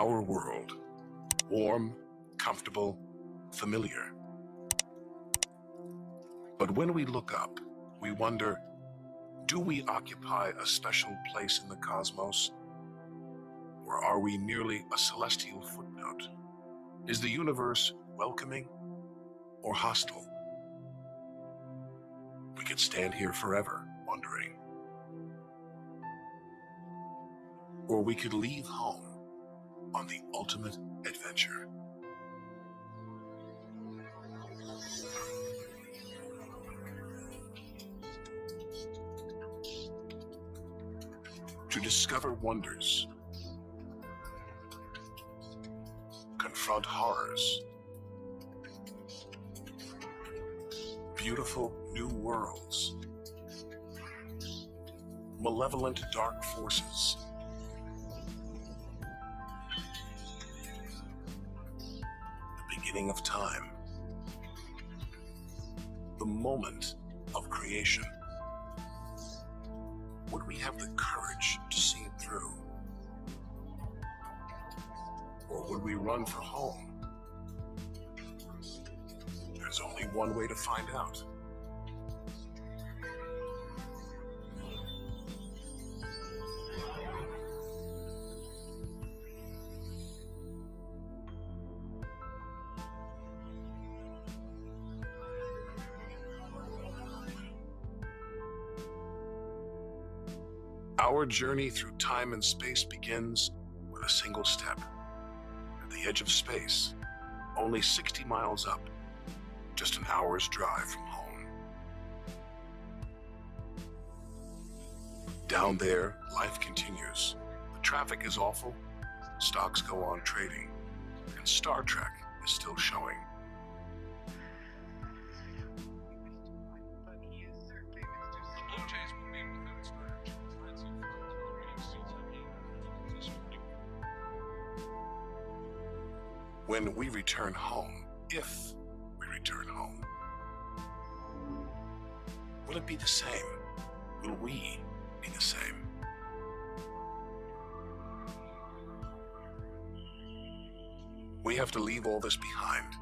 Our world, warm, comfortable, familiar. But when we look up, we wonder, do we occupy a special place in the cosmos? Or are we merely a celestial footnote? Is the universe welcoming or hostile? We could stand here forever wondering. Or we could leave home on the ultimate adventure. To discover wonders, confront horrors, beautiful new worlds, malevolent dark forces, the beginning of time, the moment of creation. Would we have the courage to see it through? Or would we run for home? There's only one way to find out. Our journey through time and space begins with a single step. At the edge of space, only 60 miles up, just an hour's drive from home. Down there, life continues. The traffic is awful, stocks go on trading, and Star Trek is still showing. When we return home, if we return home, will it be the same? Will we be the same? We have to leave all this behind,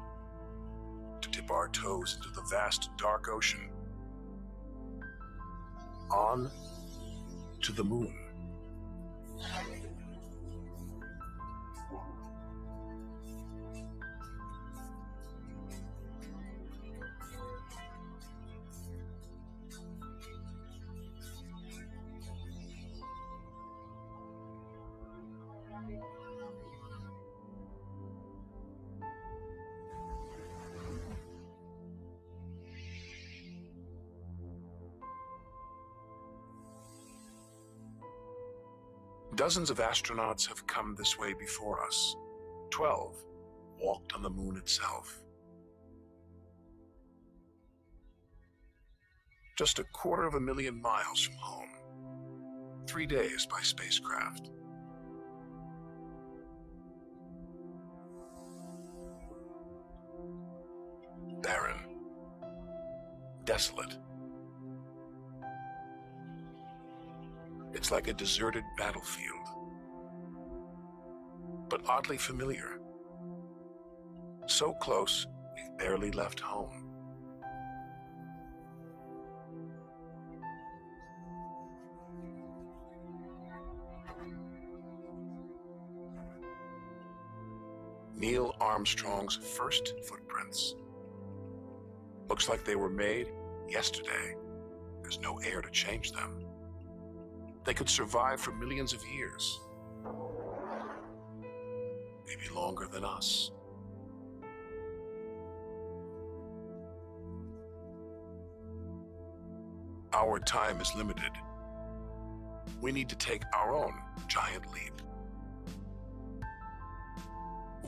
to dip our toes into the vast dark ocean, on to the moon. Dozens of astronauts have come this way before us. 12 walked on the moon itself. Just 250,000 miles from home. 3 days by spacecraft. Barren. Desolate. It's like a deserted battlefield, but oddly familiar. So close, we've barely left home. Neil Armstrong's first footprints. Looks like they were made yesterday. There's no air to change them. They could survive for millions of years. Maybe longer than us. Our time is limited. We need to take our own giant leap.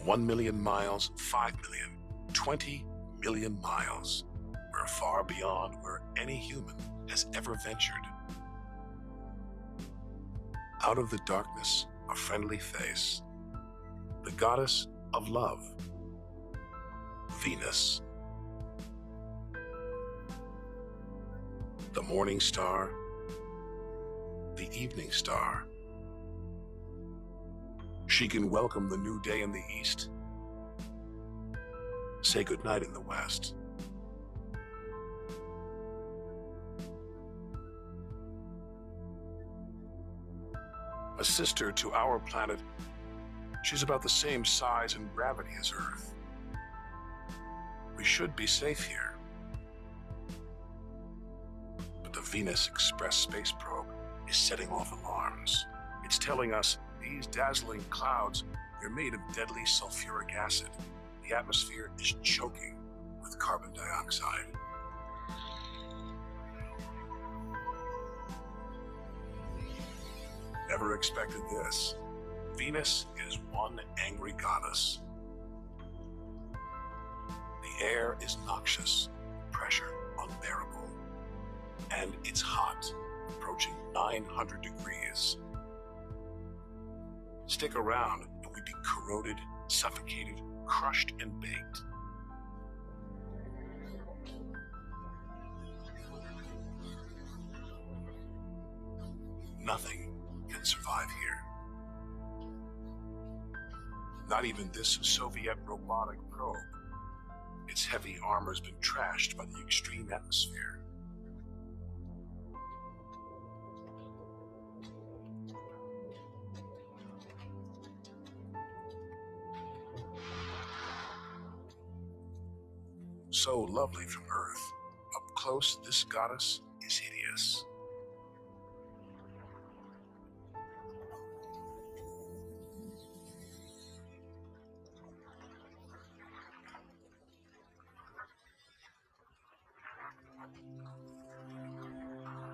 1 million miles, 5 million, 20 million miles. We're far beyond where any human has ever ventured. Out of the darkness, a friendly face. The goddess of love, Venus. The morning star, the evening star. She can welcome the new day in the east, say goodnight in the west. A sister to our planet, she's about the same size and gravity as Earth. We should be safe here. But the Venus Express space probe is setting off alarms. It's telling us these dazzling clouds, they're made of deadly sulfuric acid. The atmosphere is choking with carbon dioxide. Never expected this. Venus is one angry goddess. The air is noxious, pressure unbearable, and it's hot, approaching 900 degrees. Stick around and we'd be corroded, suffocated, crushed, and baked. Nothing can survive here. Not even this Soviet robotic probe. Its heavy armor's been trashed by the extreme atmosphere. So lovely from Earth. Up close, this goddess is hideous.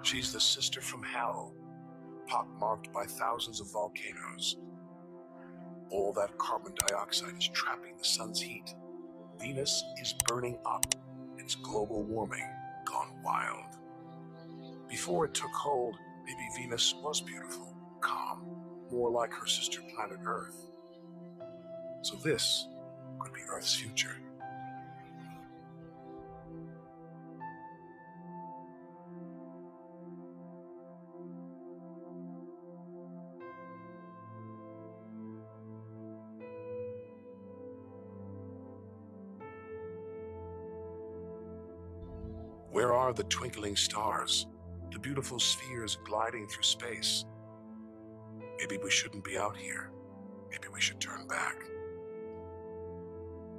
She's the sister from hell, pockmarked by thousands of volcanoes. All that carbon dioxide is trapping the sun's heat. Venus is burning up. It's global warming gone wild. Before it took hold, maybe Venus was beautiful, calm, more like her sister planet Earth. So this could be Earth's future. Where are the twinkling stars, the beautiful spheres gliding through space? Maybe we shouldn't be out here. Maybe we should turn back.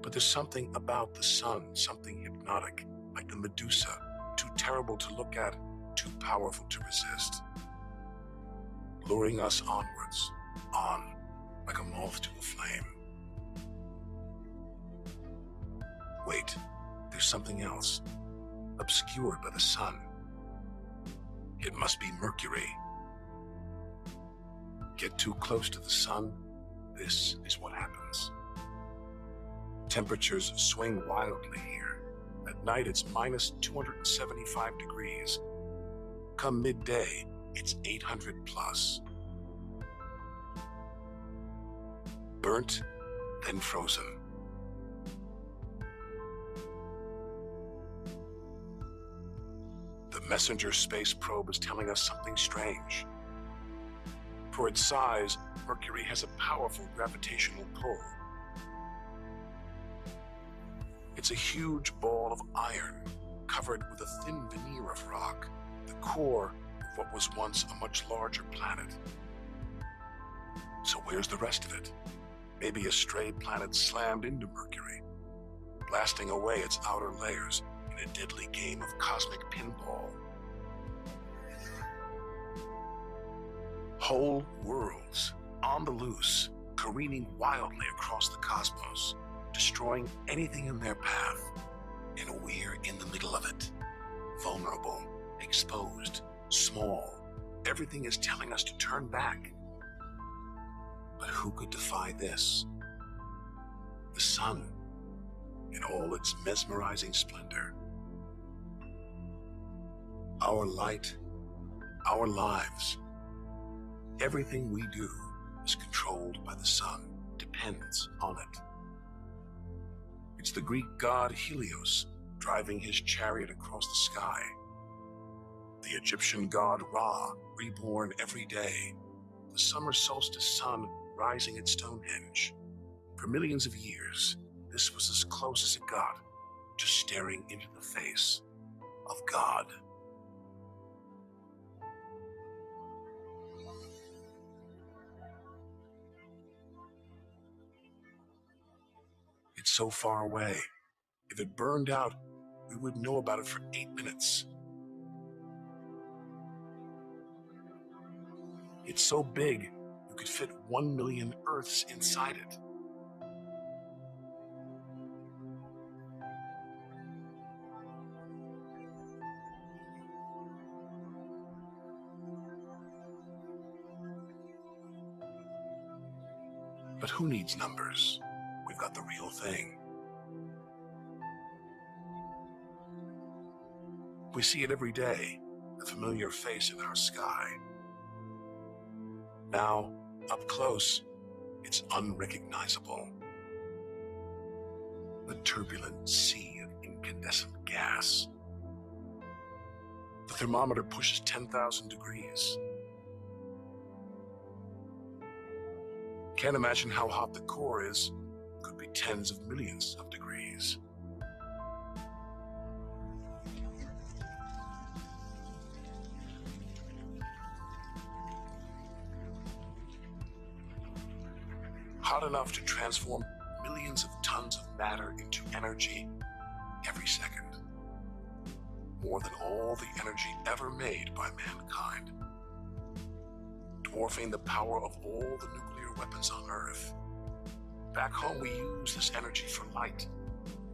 But there's something about the sun, something hypnotic, like the Medusa, too terrible to look at, too powerful to resist. Luring us onwards, on, like a moth to a flame. Wait, there's something else. Obscured by the sun. It must be Mercury. Get too close to the sun, this is what happens. Temperatures swing wildly here. At night it's minus 275 degrees. Come midday, it's 800 plus. Burnt, then frozen. The Messenger space probe is telling us something strange. For its size, Mercury has a powerful gravitational pull. It's a huge ball of iron, covered with a thin veneer of rock, the core of what was once a much larger planet. So where's the rest of it? Maybe a stray planet slammed into Mercury, blasting away its outer layers in a deadly game of cosmic pinball. Whole worlds on the loose, careening wildly across the cosmos, destroying anything in their path, and we're in the middle of it. Vulnerable, exposed, small. Everything is telling us to turn back. But who could defy this? The sun, in all its mesmerizing splendor. Our light, our lives, everything we do is controlled by the sun, depends on it. It's the Greek god Helios driving his chariot across the sky. The Egyptian god Ra, reborn every day. The summer solstice sun rising at Stonehenge. For millions of years, this was as close as it got to staring into the face of God. It's so far away. If it burned out, we wouldn't know about it for 8 minutes. It's so big, you could fit 1 million Earths inside it. But who needs numbers? We've got the real thing. We see it every day, a familiar face in our sky. Now, up close, it's unrecognizable. A turbulent sea of incandescent gas. The thermometer pushes 10,000 degrees. Can't imagine how hot the core is. Could be tens of millions of degrees. Hot enough to transform millions of tons of matter into energy every second. More than all the energy ever made by mankind. Dwarfing the power of all the nuclear weapons on Earth. Back home, we use this energy for light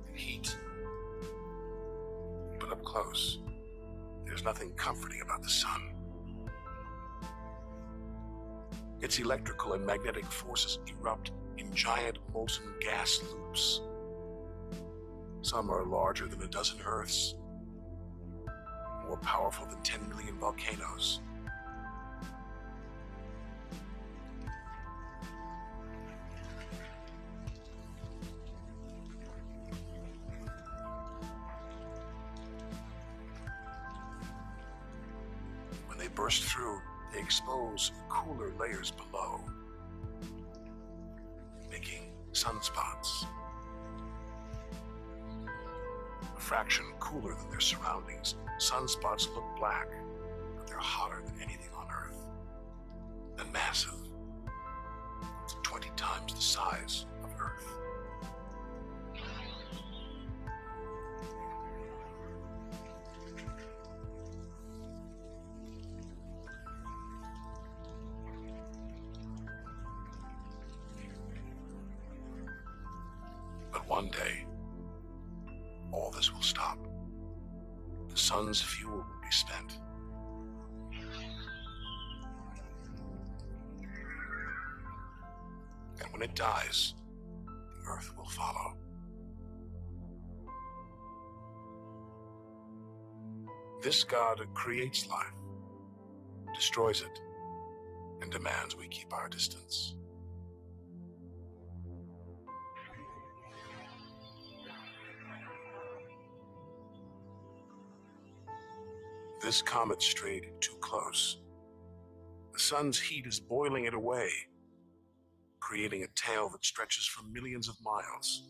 and heat. But up close, there's nothing comforting about the sun. Its electrical and magnetic forces erupt in giant molten gas loops. Some are larger than a dozen Earths, more powerful than 10 million volcanoes. When they burst through, they expose cooler layers below, making sunspots. A fraction cooler than their surroundings, sunspots look black, but they're hotter than anything on Earth. And massive, 20 times the size of Earth. One day, all this will stop. The sun's fuel will be spent. And when it dies, the Earth will follow. This God creates life, destroys it, and demands we keep our distance. This comet strayed too close. The sun's heat is boiling it away, creating a tail that stretches for millions of miles.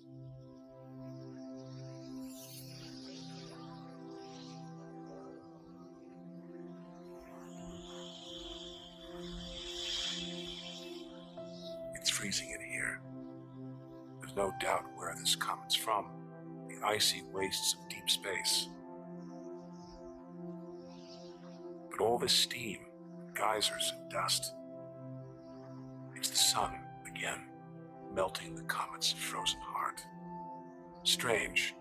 It's freezing in here. There's no doubt where this comet's from, the icy wastes of deep space. All this steam, geysers and dust. It's the sun again, melting the comet's frozen heart. Strange,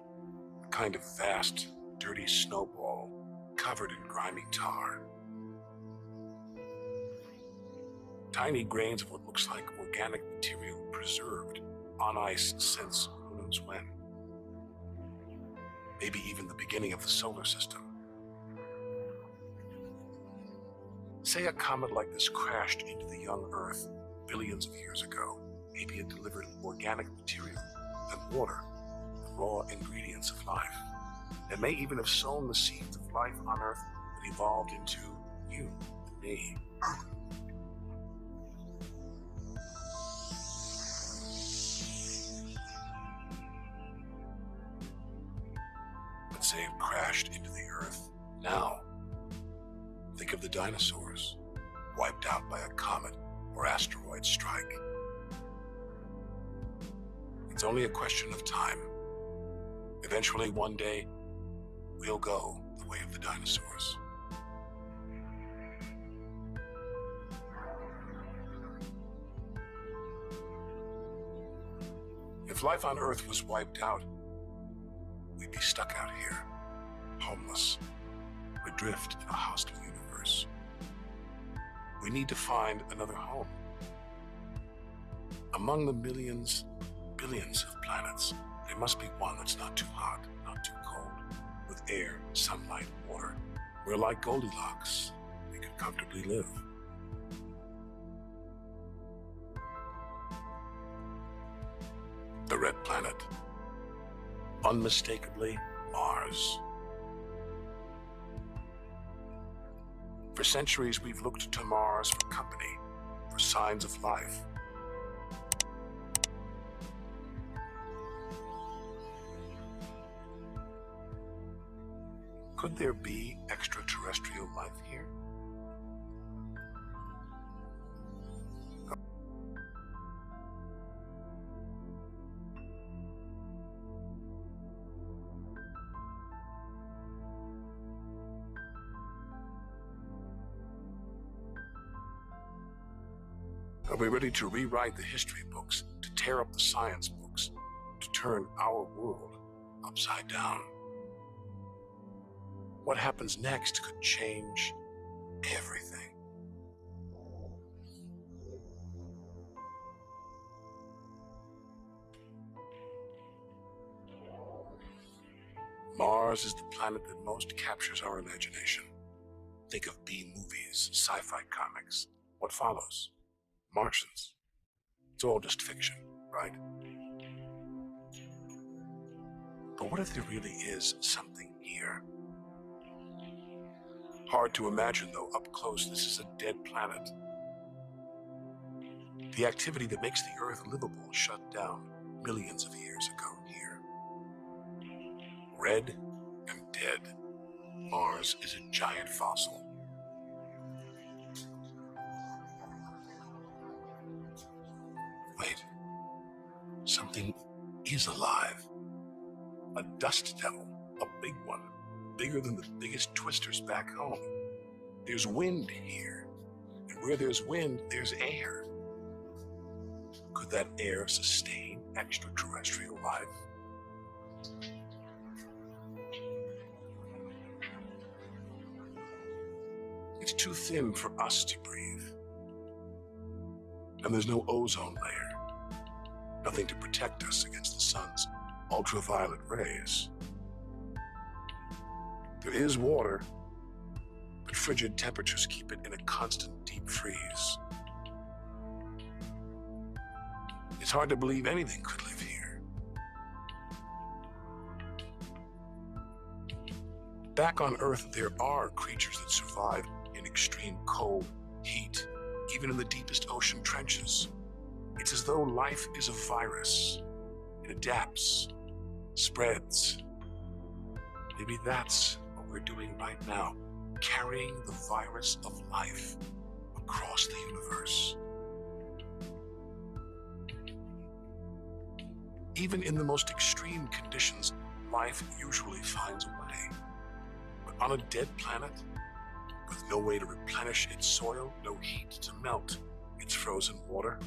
a kind of vast, dirty snowball covered in grimy tar. Tiny grains of what looks like organic material preserved on ice since who knows when. Maybe even the beginning of the solar system. Say a comet like this crashed into the young Earth billions of years ago. Maybe it delivered organic material and water, the raw ingredients of life. It may even have sown the seeds of life on Earth that evolved into you and me. Let's say it crashed into the Earth. Now, think of the dinosaurs, wiped out by a comet or asteroid strike. It's only a question of time. Eventually, one day, we'll go the way of the dinosaurs. If life on Earth was wiped out, we'd be stuck out here, homeless, adrift in a hostile universe. We need to find another home. Among the millions, billions of planets, there must be one that's not too hot, not too cold, with air, sunlight, water, where like Goldilocks, we could comfortably live. The red planet, unmistakably Mars. For centuries, we've looked to Mars for company, for signs of life. Could there be extraterrestrial life here? Are we ready to rewrite the history books, to tear up the science books, to turn our world upside down? What happens next could change everything. Mars is the planet that most captures our imagination. Think of B-movies, sci-fi comics. What follows? Martians. It's all just fiction, right? But what if there really is something here? Hard to imagine, though, up close. This is a dead planet. The activity that makes the Earth livable shut down millions of years ago here. Red and dead, Mars is a giant fossil. Wait, something is alive. A dust devil, a big one, bigger than the biggest twisters back home. There's wind here, and where there's wind, there's air. Could that air sustain extraterrestrial life? It's too thin for us to breathe. And there's no ozone layer, nothing to protect us against the sun's ultraviolet rays. There is water, but frigid temperatures keep it in a constant deep freeze. It's hard to believe anything could live here. Back on Earth, there are creatures that survive in extreme cold, heat, even in the deepest ocean trenches. It's as though life is a virus. It adapts, spreads. Maybe that's what we're doing right now, carrying the virus of life across the universe. Even in the most extreme conditions, life usually finds a way. But on a dead planet, with no way to replenish its soil, no heat to melt its frozen water,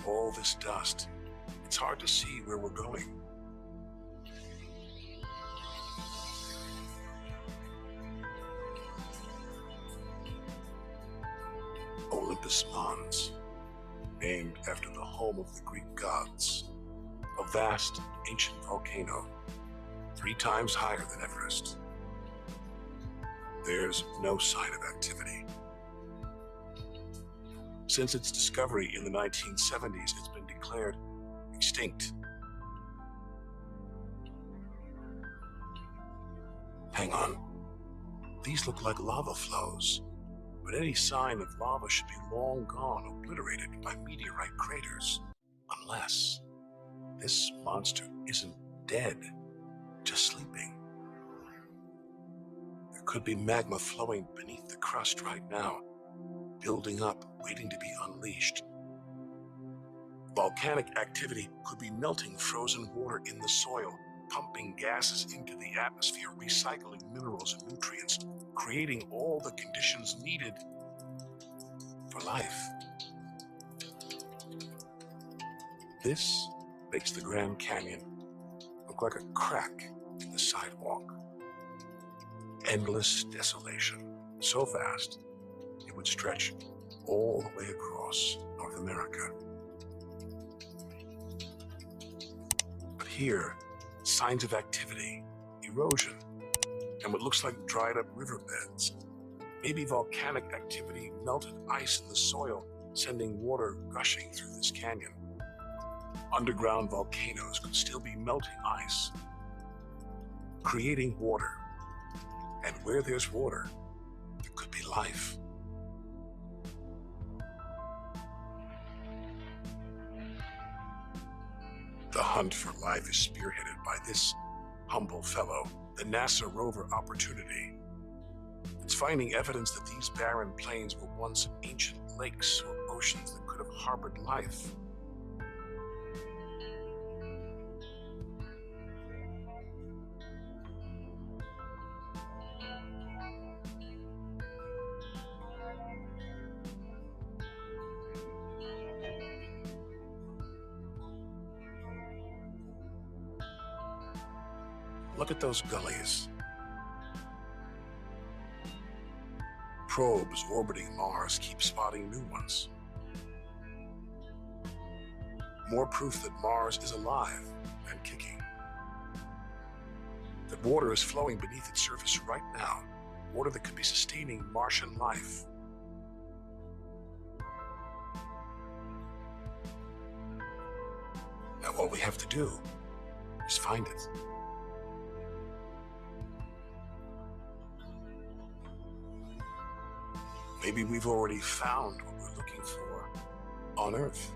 all this dust, it's hard to see where we're going. Olympus Mons, named after the home of the Greek gods, a vast, ancient volcano, 3 times higher than Everest. There's no sign of activity. Since its discovery in the 1970s, it's been declared extinct. Hang on. These look like lava flows. but any sign of lava should be long gone, obliterated by meteorite craters. Unless this monster isn't dead, just sleeping. There could be magma flowing beneath the crust right now, building up, waiting to be unleashed. Volcanic activity could be melting frozen water in the soil, pumping gases into the atmosphere, recycling minerals and nutrients, creating all the conditions needed for life. This makes the Grand Canyon look like a crack in the sidewalk. Endless desolation, so vast it would stretch all the way across North America. But here, signs of activity, erosion, and what looks like dried up riverbeds. Maybe volcanic activity melted ice in the soil, sending water gushing through this canyon. Underground volcanoes could still be melting ice, creating water. And where there's water, there could be life. The hunt for life is spearheaded by this humble fellow, the NASA rover Opportunity. It's finding evidence that these barren plains were once ancient lakes or oceans that could have harbored life. Look at those gullies. Probes orbiting Mars keep spotting new ones. More proof that Mars is alive and kicking. That water is flowing beneath its surface right now, water that could be sustaining Martian life. Now all we have to do is find it. Maybe we've already found what we're looking for on Earth.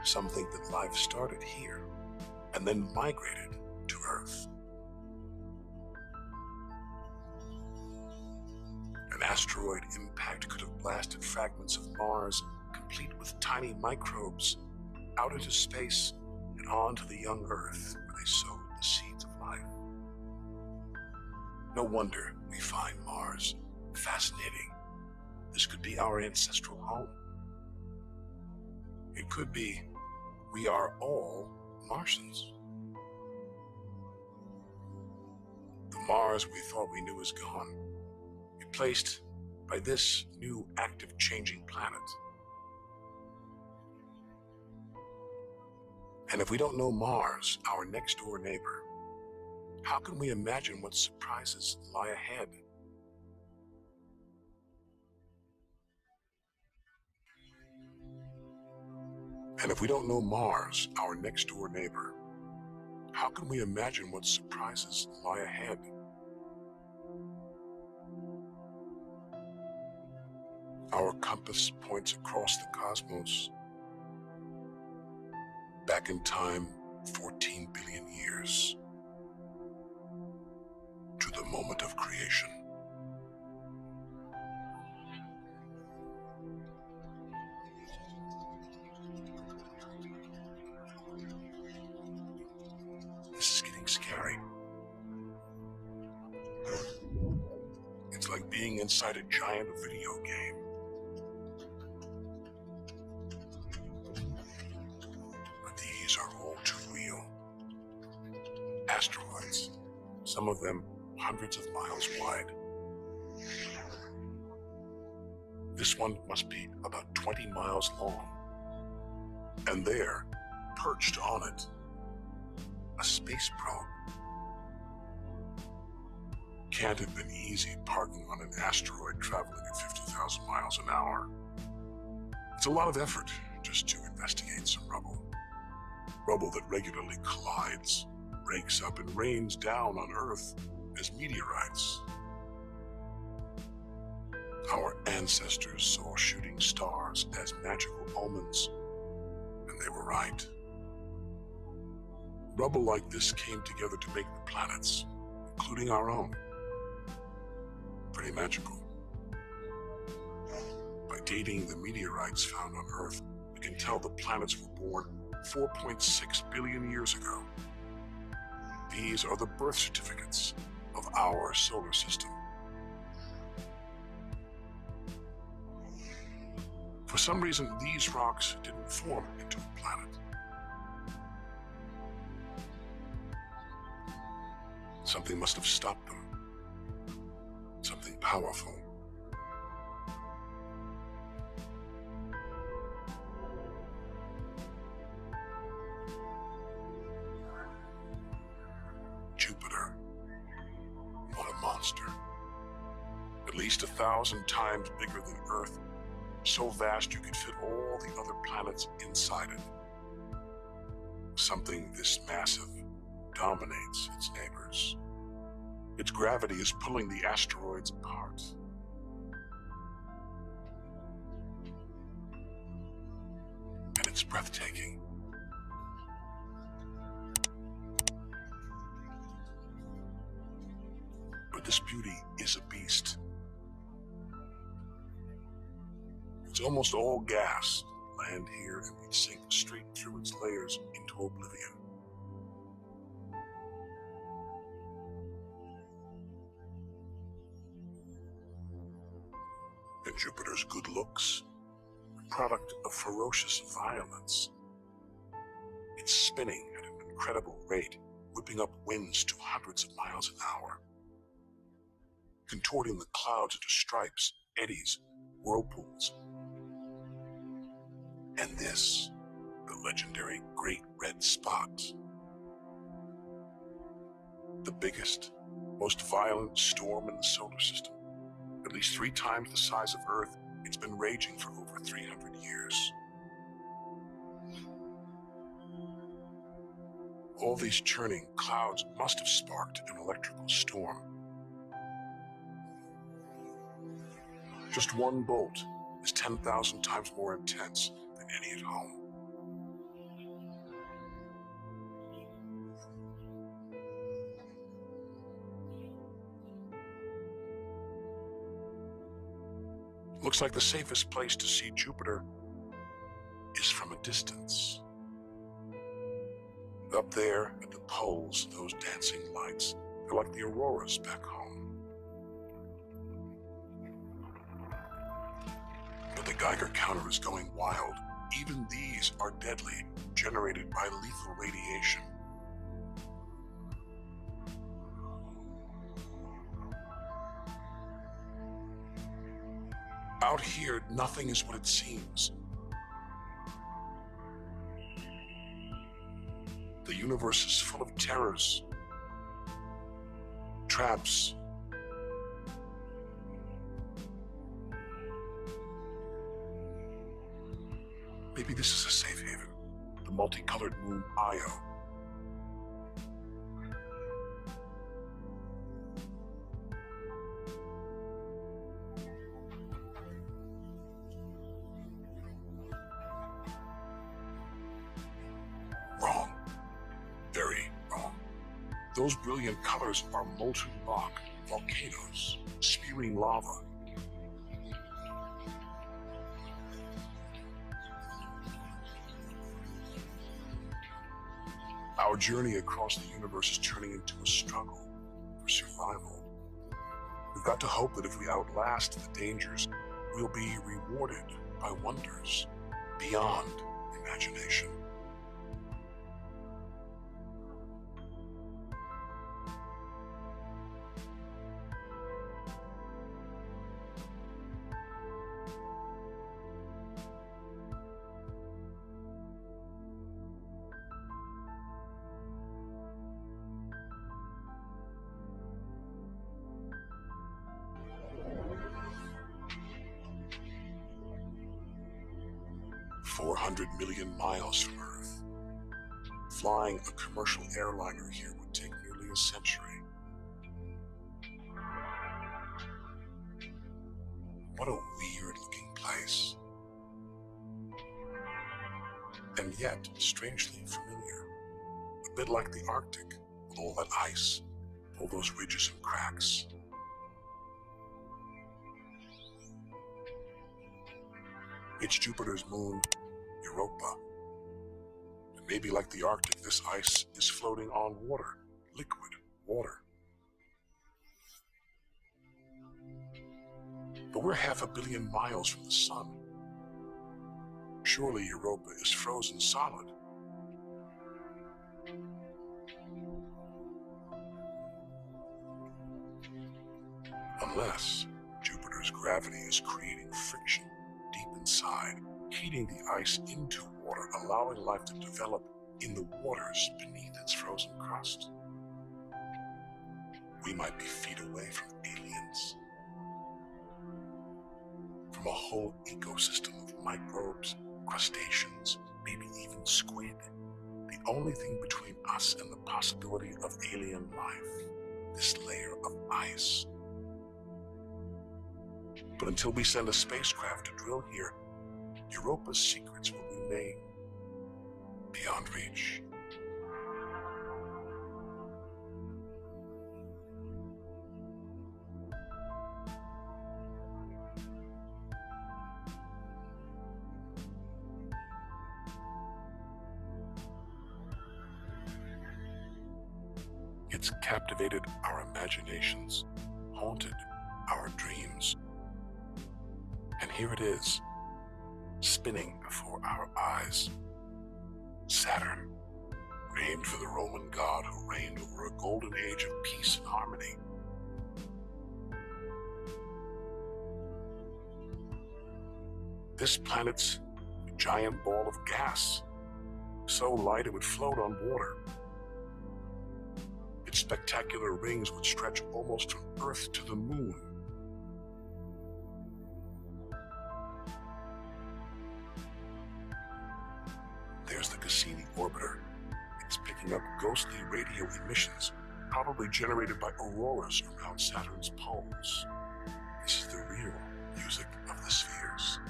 Some think that life started here and then migrated to Earth. An asteroid impact could have blasted fragments of Mars, complete with tiny microbes, out into space and onto the young Earth where they sowed the seeds of life. No wonder we find Mars fascinating. This could be our ancestral home. It could be we are all Martians. The Mars we thought we knew is gone, replaced by this new active changing planet. And if we don't know Mars, our next door neighbor, how can we imagine what surprises lie ahead? And if we don't know Mars, our next door neighbor, how can we imagine what surprises lie ahead? Our compass points across the cosmos, back in time 14 billion years, to the moment of creation. This is getting scary. It's like being inside a giant video game. But these are all too real. Asteroids, some of them hundreds of miles wide. This one must be about 20 miles long. And there, perched on it, a space probe. Can't have been easy parking on an asteroid traveling at 50,000 miles an hour. It's a lot of effort just to investigate some rubble. Rubble that regularly collides, breaks up, and rains down on Earth as meteorites. Our ancestors saw shooting stars as magical omens, and they were right. Rubble like this came together to make the planets, including our own. Pretty magical. By dating the meteorites found on Earth, we can tell the planets were born 4.6 billion years ago. These are the birth certificates of our solar system. For some reason, these rocks didn't form into a planet. Something must have stopped them. Something powerful. Jupiter. What a monster. At least 1,000 times bigger than Earth. So vast you could fit all the other planets inside it. Something this massive dominates its neighbors. Its gravity is pulling the asteroids apart. And it's breathtaking. But this beauty is a beast. It's almost all gas. Land here and we'd sink straight through its layers into oblivion. And Jupiter's good looks, a product of ferocious violence. It's spinning at an incredible rate, whipping up winds to hundreds of miles an hour, contorting the clouds into stripes, eddies, whirlpools. And this, the legendary Great Red Spot. The biggest, most violent storm in the solar system. At least 3 times the size of Earth, it's been raging for over 300 years. All these churning clouds must have sparked an electrical storm. Just one bolt is 10,000 times more intense than any at home. Looks like the safest place to see Jupiter is from a distance. Up there at the poles, those dancing lights, they're like the auroras back home. But the Geiger counter is going wild. Even these are deadly, generated by lethal radiation. Out here, nothing is what it seems. The universe is full of terrors, traps, maybe this is a safe haven, the multicolored moon Io. Wrong. Very wrong. Those brilliant colors are molten rock, volcanoes, spewing lava. Our journey across the universe is turning into a struggle for survival. We've got to hope that if we outlast the dangers, we'll be rewarded by wonders beyond imagination. $400 million miles from Earth. Flying a commercial airliner here would take nearly a century. What a weird-looking place. And yet, strangely familiar. A bit like the Arctic, with all that ice, all those ridges and cracks. It's Jupiter's moon, Europa. And maybe like the Arctic, this ice is floating on water, liquid water. But we're 500 million miles from the sun. Surely Europa is frozen solid. Unless Jupiter's gravity is creating friction deep inside, heating the ice into water, allowing life to develop in the waters beneath its frozen crust. We might be feet away from aliens, from a whole ecosystem of microbes, crustaceans, maybe even squid. The only thing between us and the possibility of alien life, this layer of ice. But until we send a spacecraft to drill here, Europa's secrets will remain beyond reach. It's captivated our imaginations, haunted our dreams. And here it is, spinning before our eyes. Saturn, named for the Roman god who reigned over a golden age of peace and harmony. This planet's a giant ball of gas, so light it would float on water. Its spectacular rings would stretch almost from Earth to the moon. There's the Cassini orbiter. It's picking up ghostly radio emissions, probably generated by auroras around Saturn's poles. This is the real music of the spheres.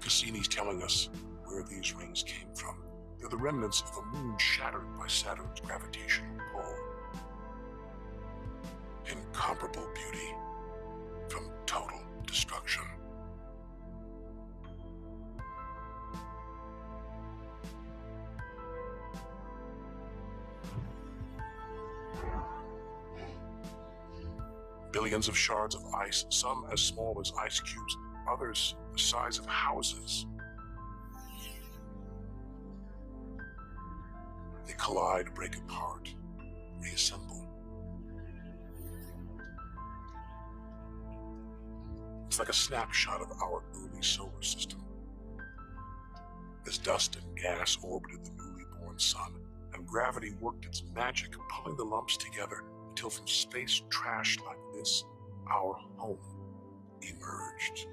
Cassini's telling us where these rings came from. They're the remnants of a moon shattered by Saturn's gravitational pull. Incomparable beauty from total destruction. Billions of shards of ice, some as small as ice cubes, others the size of houses. They collide, break apart, reassemble. It's like a snapshot of our early solar system. As dust and gas orbited the newly born sun, and gravity worked its magic, pulling the lumps together until from space trash like this, our home emerged.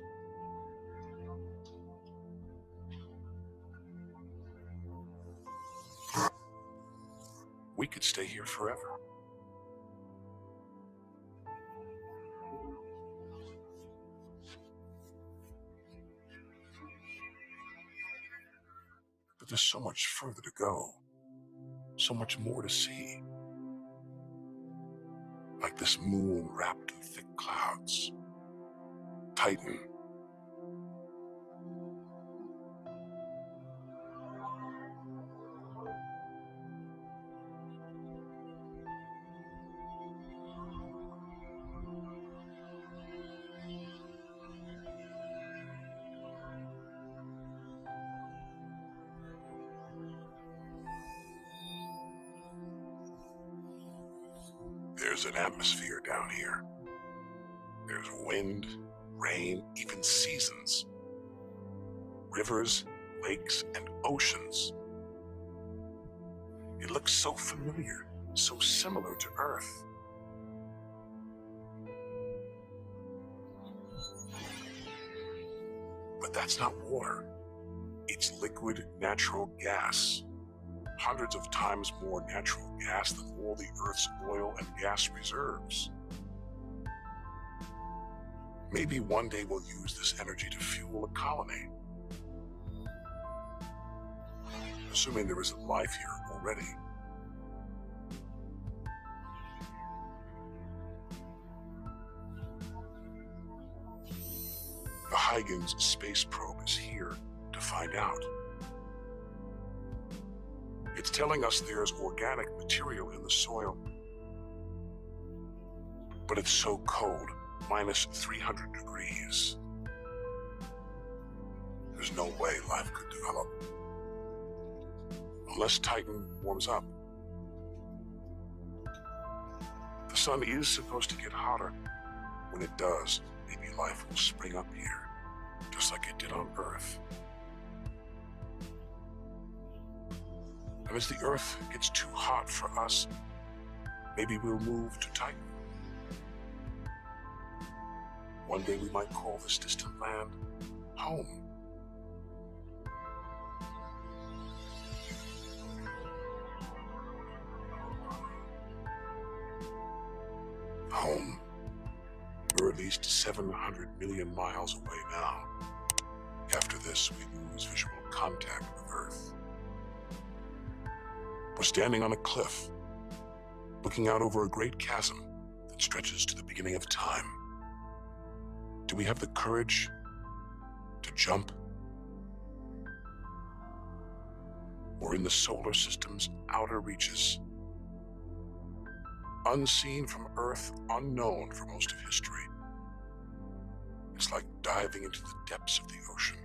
We could stay here forever. But there's so much further to go, so much more to see. Like this moon wrapped in thick clouds. Titan. There's an atmosphere down here. There's wind, rain, even seasons. Rivers, lakes, and oceans. It looks so familiar, so similar to Earth. But that's not water. It's liquid natural gas, hundreds of times more natural gas than all the Earth's oil and gas reserves. Maybe one day we'll use this energy to fuel a colony. Assuming there isn't life here already. The Huygens space probe is here to find out. It's telling us there's organic material in the soil, but it's so cold, minus 300 degrees. There's no way life could develop unless Titan warms up. The sun is supposed to get hotter. When it does, maybe life will spring up here, just like it did on Earth. And as the Earth gets too hot for us, maybe we'll move to Titan. One day we might call this distant land home. Home. We're at least 700 million miles away now. After this, we lose visual contact with Earth. We're standing on a cliff, looking out over a great chasm that stretches to the beginning of time. Do we have the courage to jump? Or in the solar system's outer reaches, unseen from Earth, unknown for most of history. It's like diving into the depths of the ocean.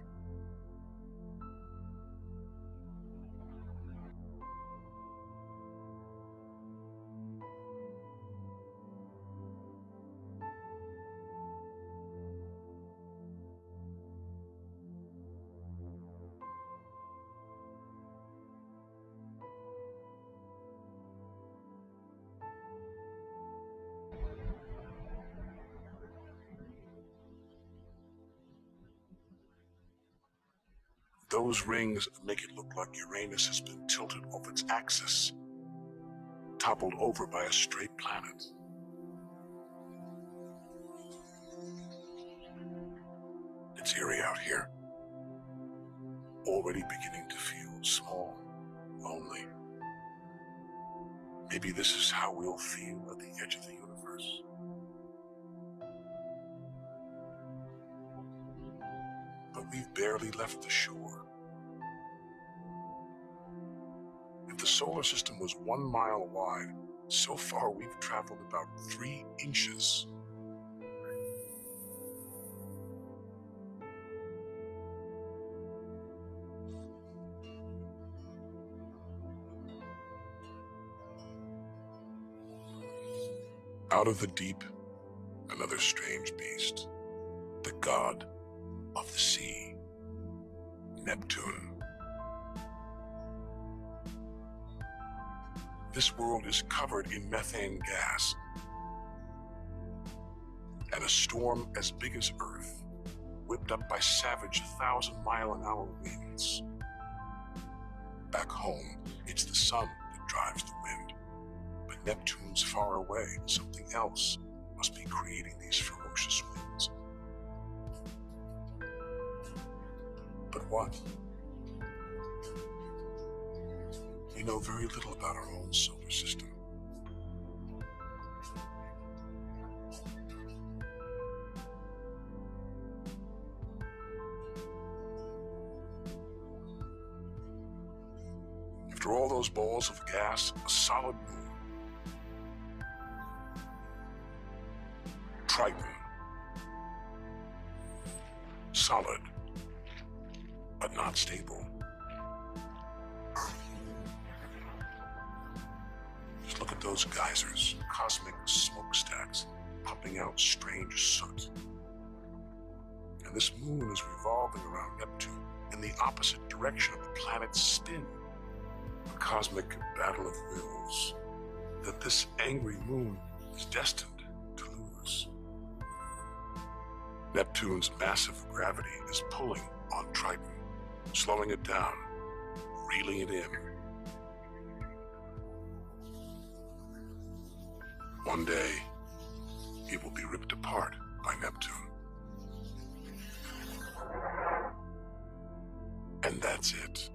Those rings make it look like Uranus has been tilted off its axis, toppled over by a stray planet. It's eerie out here, already beginning to feel small, lonely. Maybe this is how we'll feel at the edge of the universe. But we've barely left the shore. If the solar system was 1 mile wide, so far we've traveled about 3 inches. Out of the deep, another strange beast, the god of the sea, Neptune. This world is covered in methane gas, and a storm as big as Earth, whipped up by savage 1,000-mile-an-hour winds. Back home, it's the sun that drives the wind, but Neptune's far away, and something else must be creating these ferocious winds. But what? We know very little about our own solar system. After all those balls of gas, a solid moon. Triton. Solid, but not stable. Just look at those geysers, cosmic smokestacks, pumping out strange soot. And this moon is revolving around Neptune in the opposite direction of the planet's spin. A cosmic battle of wills that this angry moon is destined to lose. Neptune's massive gravity is pulling on Triton, slowing it down, reeling it in. One day, it will be ripped apart by Neptune. And that's it.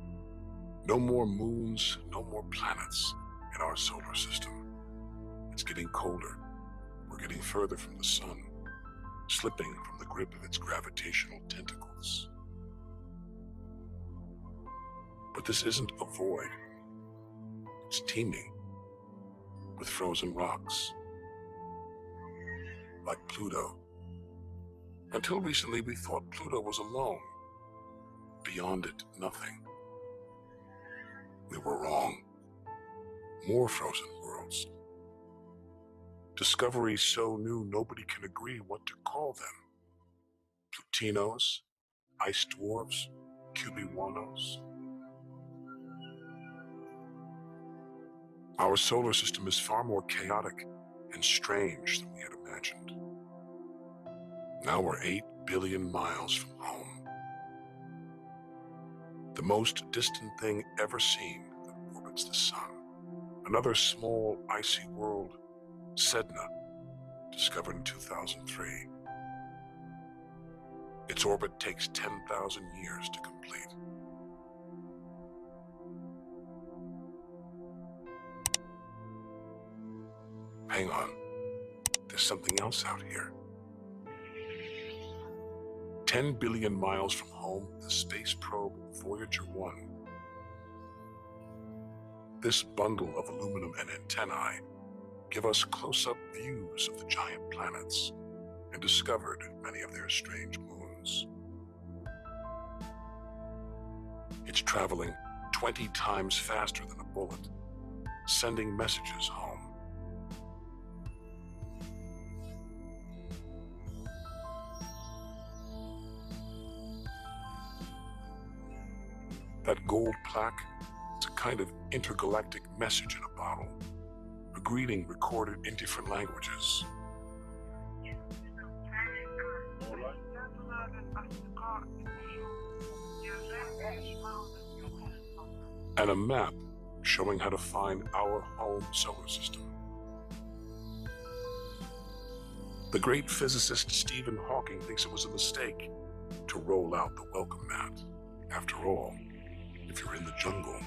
No more moons, no more planets in our solar system. It's getting colder. We're getting further from the sun, slipping from the grip of its gravitational tentacles. But this isn't a void. It's teeming with frozen rocks, like Pluto. Until recently, we thought Pluto was alone. Beyond it, nothing. We were wrong. More frozen worlds. Discoveries so new nobody can agree what to call them. Plutinos, ice dwarfs, cubiwanos. Our solar system is far more chaotic and strange than we had imagined. Now we're 8 billion miles from home. The most distant thing ever seen that orbits the sun. Another small icy world, Sedna, discovered in 2003. Its orbit takes 10,000 years to complete. Hang on, there's something else out here. 10 billion miles from home, the space probe Voyager 1. This bundle of aluminum and antennae give us close-up views of the giant planets and discovered many of their strange moons. It's traveling 20 times faster than a bullet, sending messages home. That gold plaque is a kind of intergalactic message in a bottle, a greeting recorded in different languages. And a map showing how to find our home solar system. The great physicist Stephen Hawking thinks it was a mistake to roll out the welcome mat. After all, if you're in the jungle,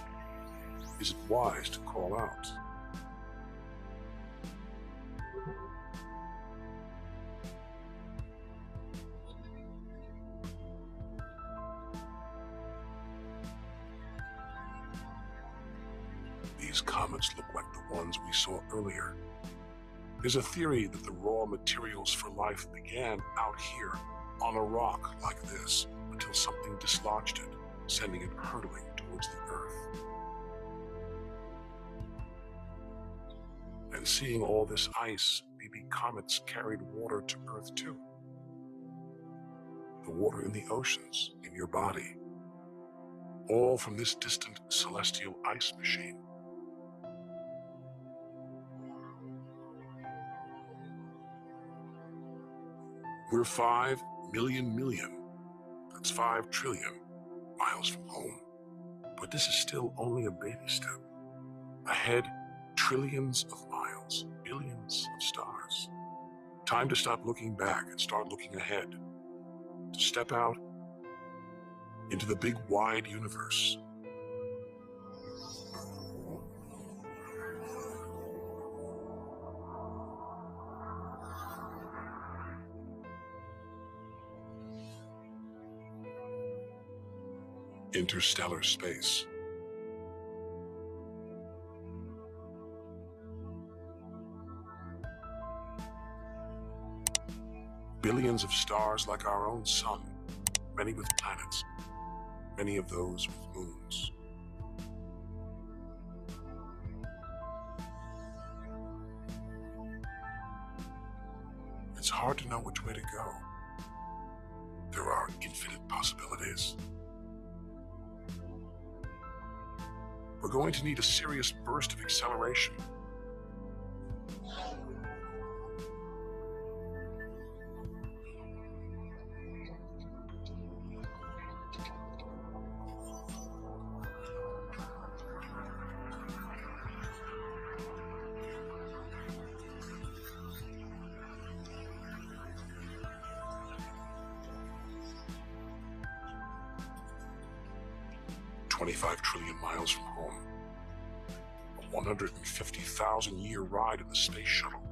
is it wise to call out? These comets look like the ones we saw earlier. There's a theory that the raw materials for life began out here on a rock like this until something dislodged it, sending it hurtling towards the Earth. And seeing all this ice, maybe comets carried water to Earth too. The water in the oceans, in your body. All from this distant celestial ice machine. We're 5 million, that's 5 trillion miles from home. But this is still only a baby step. Ahead, trillions of miles, billions of stars. Time to stop looking back and start looking ahead. To step out into the big wide universe. Interstellar space. Billions of stars like our own sun, many with planets, many of those with moons. It's hard to know which way to go. There are infinite possibilities. We're going to need a serious burst of acceleration. 25 trillion miles from home. A 150,000-year ride in the space shuttle.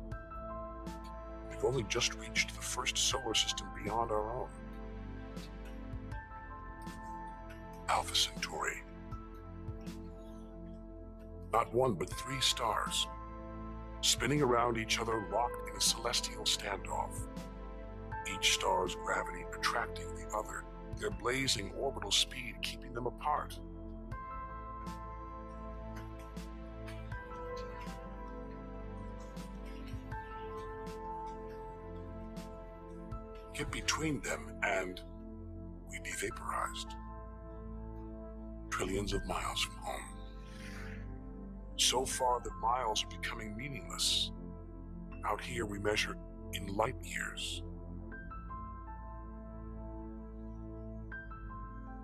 We've only just reached the first solar system beyond our own. Alpha Centauri. Not one, but 3 stars, spinning around each other, locked in a celestial standoff. Each star's gravity attracting the other, their blazing orbital speed keeping them apart. Get between them and we'd be vaporized. Trillions of miles from home. So far that miles are becoming meaningless. Out here we measure in light years.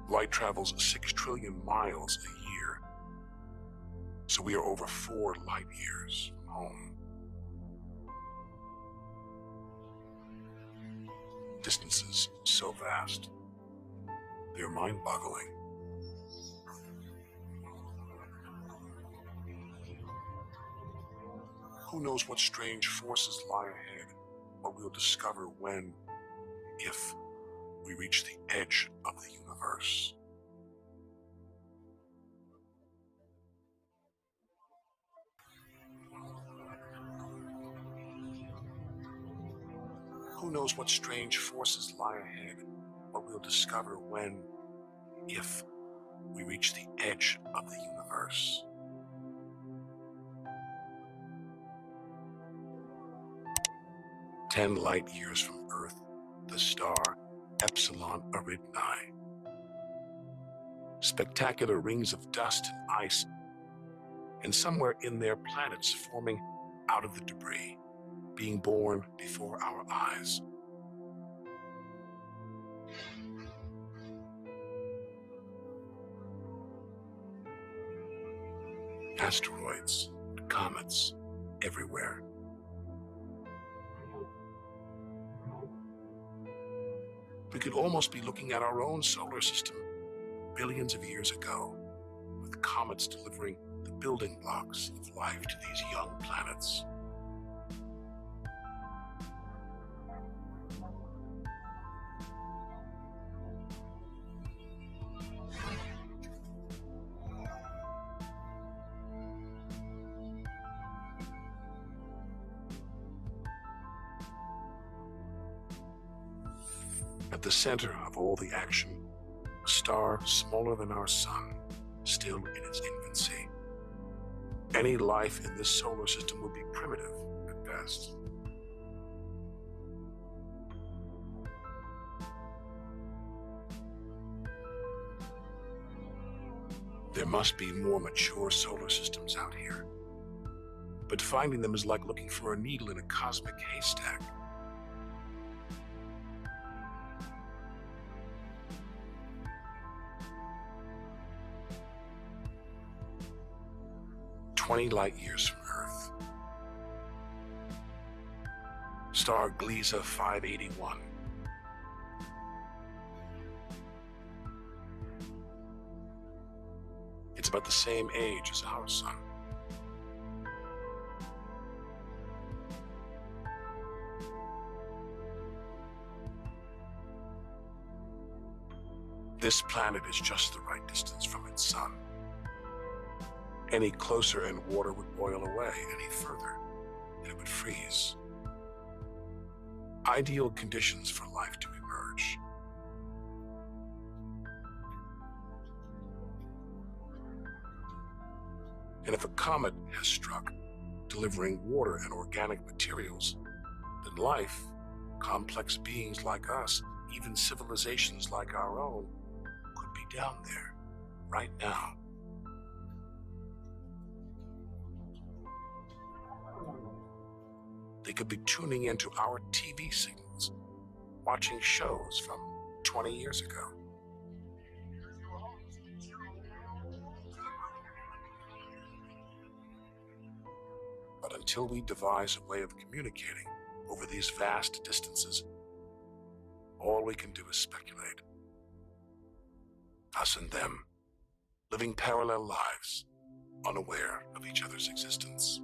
Light travels 6 trillion miles a year, so we are over 4 light years from home. Distances so vast, they're mind-boggling. Who knows what strange forces lie ahead, or we'll discover when, if, we reach the edge of the universe. Who knows what strange forces lie ahead, or we'll discover when, if, we reach the edge of the universe. Ten light years from Earth, the star Epsilon Eridani. Spectacular rings of dust and ice, and somewhere in there planets forming out of the debris, being born before our eyes. Asteroids, comets, everywhere. We could almost be looking at our own solar system billions of years ago, with comets delivering the building blocks of life to these young planets. At the center of all the action, a star smaller than our sun, still in its infancy. Any life in this solar system would be primitive at best. There must be more mature solar systems out here, but finding them is like looking for a needle in a cosmic haystack. Light years from Earth. Star Gliese 581. It's about the same age as our sun. This planet is just the right distance from its sun. Any closer and water would boil away. Any further, and it would freeze. Ideal conditions for life to emerge. And if a comet has struck, delivering water and organic materials, then life, complex beings like us, even civilizations like our own, could be down there, right now. They could be tuning into our TV signals, watching shows from 20 years ago. But until we devise a way of communicating over these vast distances, all we can do is speculate. Us and them, living parallel lives, unaware of each other's existence.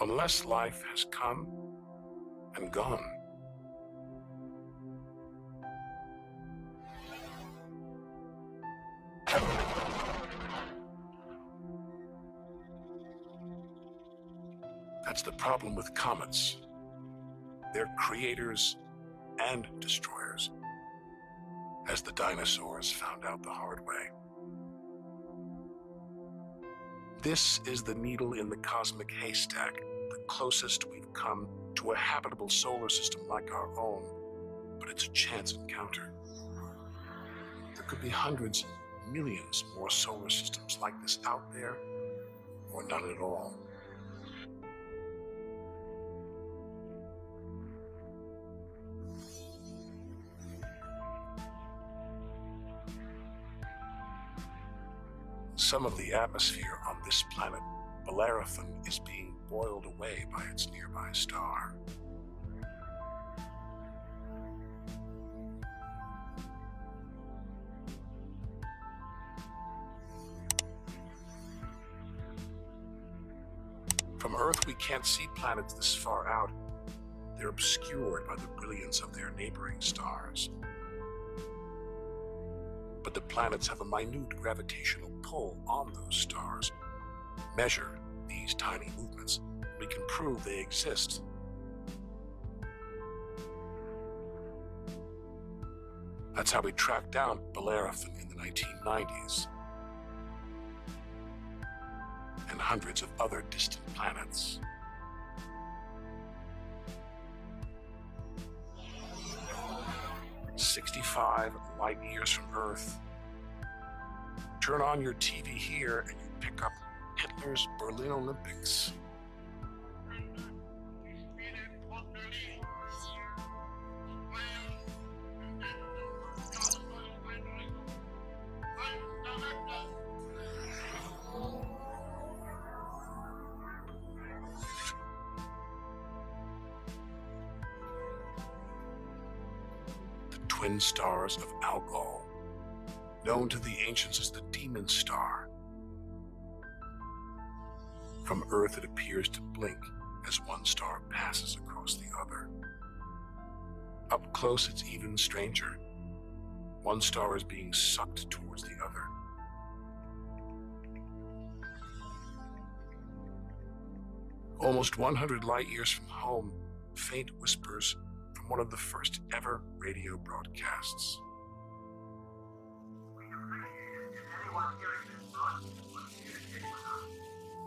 Unless life has come and gone, that's the problem with comets. They're creators and destroyers, as the dinosaurs found out the hard way. This is the needle in the cosmic haystack, the closest we've come to a habitable solar system like our own, but it's a chance encounter. There could be hundreds, millions more solar systems like this out there, or none at all. Some of the atmosphere on this planet, Bellerophon, is being boiled away by its nearby star. From Earth, we can't see planets this far out. They're obscured by the brilliance of their neighboring stars. But the planets have a minute gravitational pull on those stars. Measure these tiny movements, we can prove they exist. That's how we tracked down Bellerophon in the 1990s, and hundreds of other distant planets. "65 light years from Earth. Turn on your TV here and you pick up Hitler's Berlin Olympics." Twin stars of Algol, known to the ancients as the demon star. From Earth, it appears to blink as one star passes across the other. Up close, it's even stranger. One star is being sucked towards the other. Almost 100 light years from home, faint whispers from one of the first ever radio broadcasts. We appreciate anyone hearing this broadcast would communicate with us.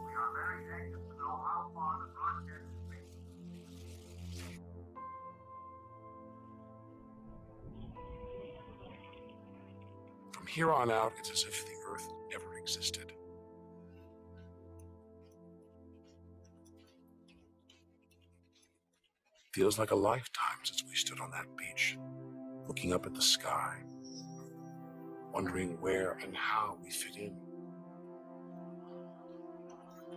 We are very anxious to know how far the broadcast is reaching. From here on out, it's as if the Earth never existed. Feels like a lifetime since we stood on that beach, looking up at the sky, wondering where and how we fit in.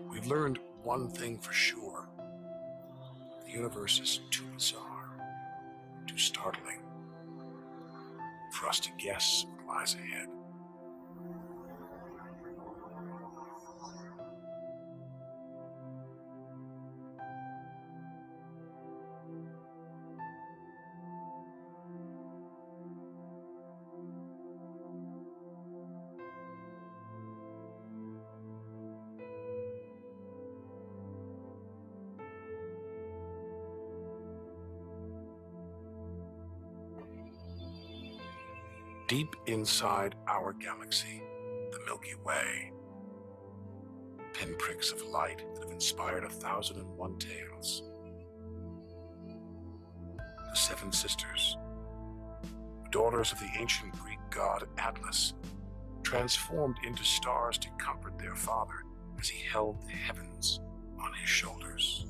We've learned one thing for sure. The universe is too bizarre, too startling for us to guess what lies ahead. Deep inside our galaxy, the Milky Way, pinpricks of light that have inspired 1,001 tales. The Seven Sisters, daughters of the ancient Greek god Atlas, transformed into stars to comfort their father as he held the heavens on his shoulders.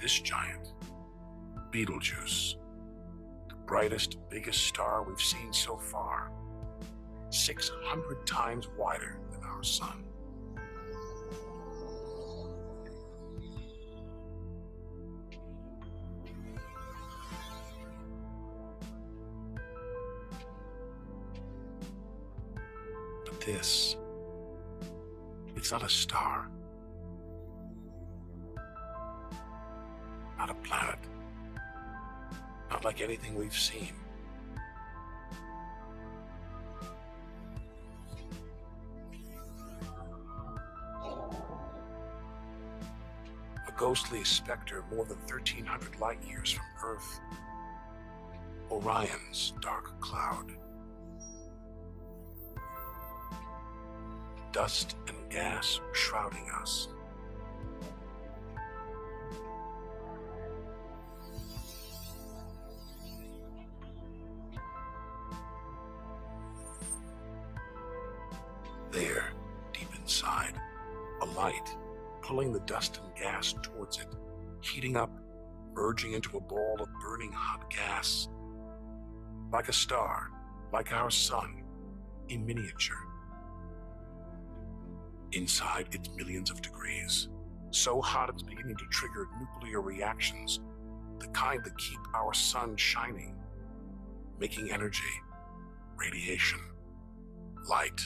This giant, Betelgeuse, the brightest, biggest star we've seen so far, 600 times wider than our sun. this, it's not a star, not a planet, not like anything we've seen. A ghostly specter more than 1,300 light years from Earth, Orion's dark cloud. Dust and gas shrouding us. There, deep inside, a light pulling the dust and gas towards it, heating up, merging into a ball of burning hot gas. Like a star, like our sun, in miniature. Inside, it's millions of degrees, so hot it's beginning to trigger nuclear reactions, the kind that keep our sun shining, making energy, radiation, light.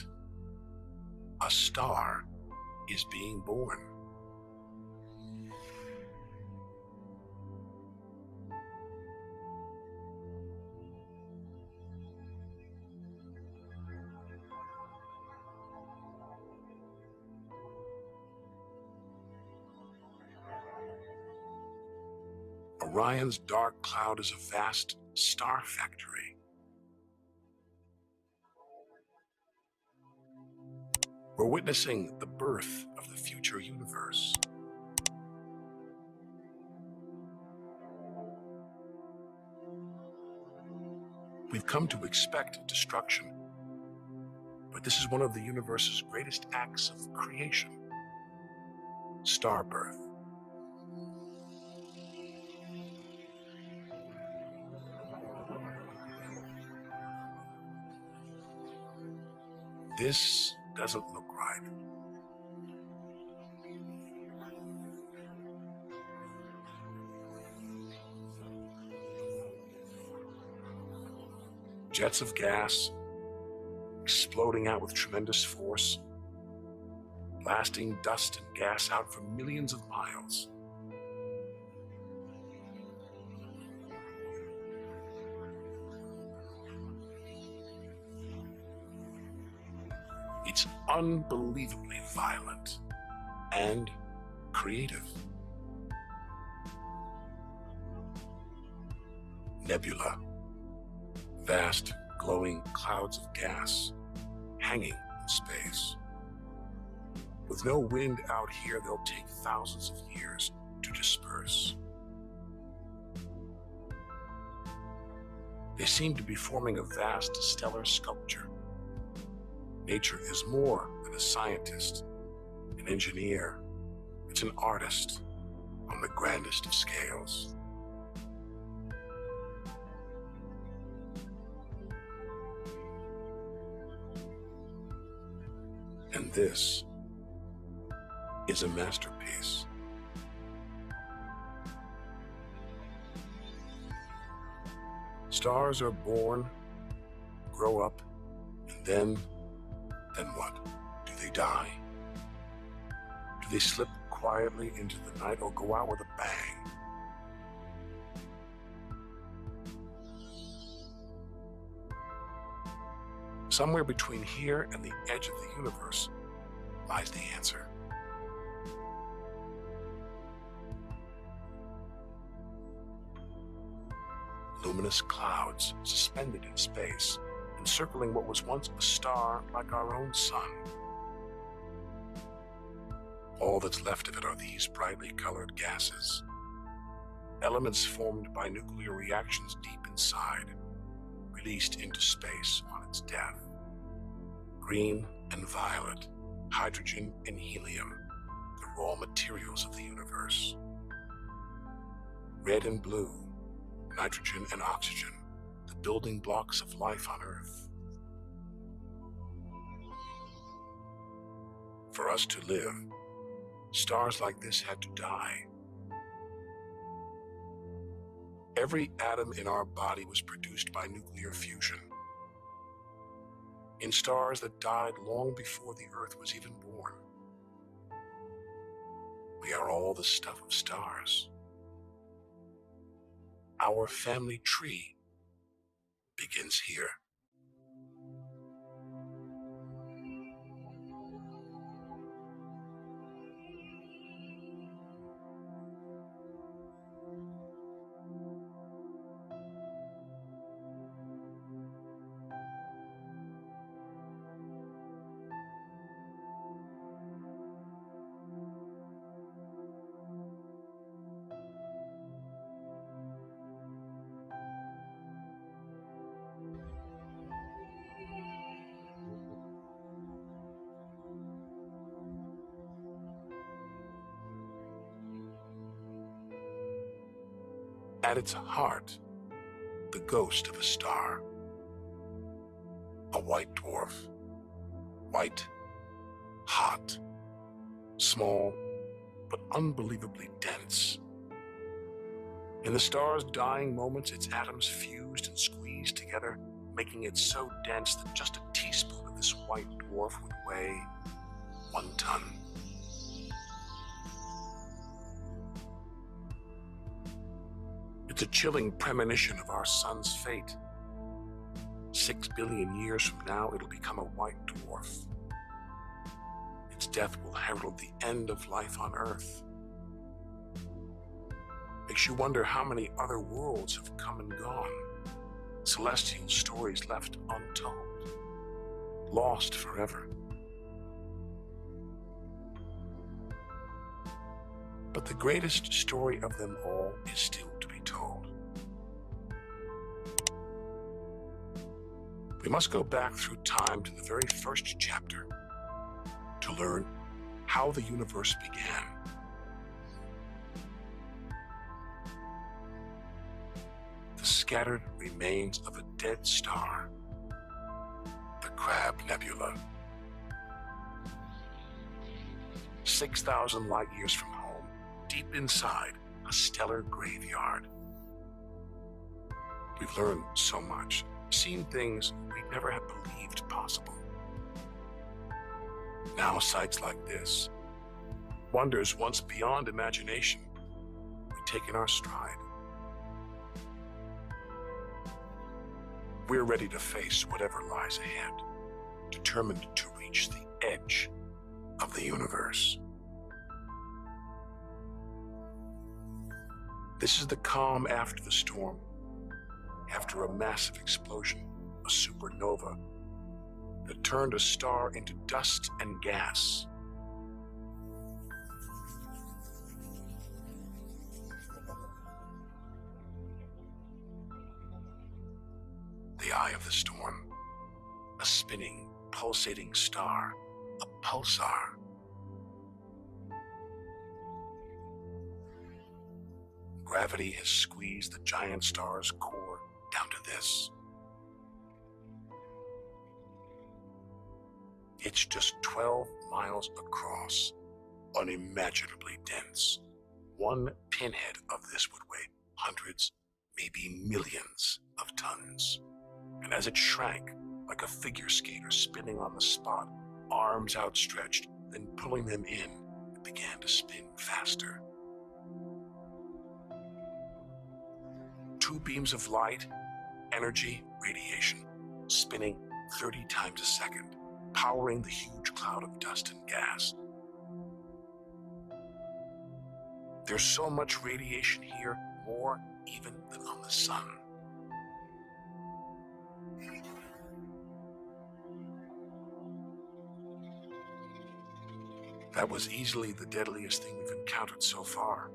A star is being born. Orion's dark cloud is a vast star factory. We're witnessing the birth of the future universe. We've come to expect destruction, but this is one of the universe's greatest acts of creation, star birth. This doesn't look right. Jets of gas exploding out with tremendous force, blasting dust and gas out for millions of miles. It's unbelievably violent and creative. Nebula, vast glowing clouds of gas hanging in space. With no wind out here, they'll take thousands of years to disperse. They seem to be forming a vast stellar sculpture. Nature is more than a scientist, an engineer. It's an artist on the grandest of scales. And this is a masterpiece. Stars are born, grow up, and then what? Do they die? Do they slip quietly into the night or go out with a bang? Somewhere between here and the edge of the universe lies the answer. Luminous clouds suspended in space, encircling what was once a star like our own sun. All that's left of it are these brightly colored gases, elements formed by nuclear reactions deep inside, released into space on its death. Green and violet, hydrogen and helium, the raw materials of the universe. Red and blue, nitrogen and oxygen, the building blocks of life on Earth. For us to live, stars like this had to die. Every atom in our body was produced by nuclear fusion. in stars that died long before the Earth was even born. We are all the stuff of stars. Our family tree begins here. At its heart, the ghost of a star. A white dwarf. White, hot, small, but unbelievably dense. In the star's dying moments, its atoms fused and squeezed together, making it so dense that just a teaspoon of this white dwarf would weigh 1 ton. It's a chilling premonition of our sun's fate. 6 billion years from now, it'll become a white dwarf. Its death will herald the end of life on Earth. Makes you wonder how many other worlds have come and gone. Celestial stories left untold. Lost forever. But the greatest story of them all is still to be told. We must go back through time to the very first chapter to learn how the universe began. The scattered remains of a dead star, the Crab Nebula. 6,000 light years from home, deep inside a stellar graveyard. We've learned so much, seen things we'd never have believed possible. Now sights like this, wonders once beyond imagination, we take in our stride. We're ready to face whatever lies ahead, determined to reach the edge of the universe. This is the calm after the storm, after a massive explosion, a supernova that turned a star into dust and gas. The eye of the storm, a spinning, pulsating star, a pulsar. Gravity has squeezed the giant star's core down to this. It's just 12 miles across, unimaginably dense. One pinhead of this would weigh hundreds, maybe millions of tons. And as it shrank, like a figure skater spinning on the spot, arms outstretched, then pulling them in, it began to spin faster. 2 beams of light, energy, radiation, spinning 30 times a second, powering the huge cloud of dust and gas. There's so much radiation here, more even than on the sun. That was easily the deadliest thing we've encountered so far.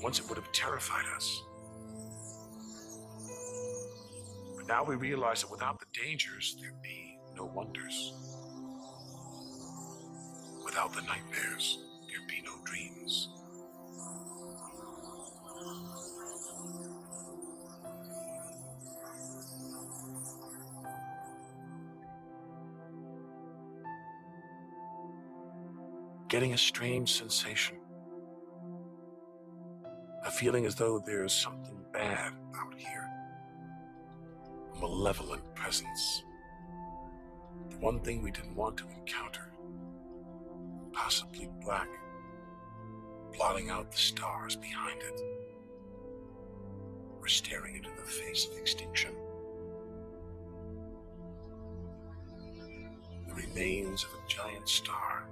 Once it would have terrified us. But now we realize that without the dangers, there'd be no wonders. Without the nightmares, there'd be no dreams. Getting a strange sensation. A feeling as though there's something bad out here. A malevolent presence. The one thing we didn't want to encounter. Possibly black, blotting out the stars behind it. We're staring into the face of extinction. The remains of a giant star.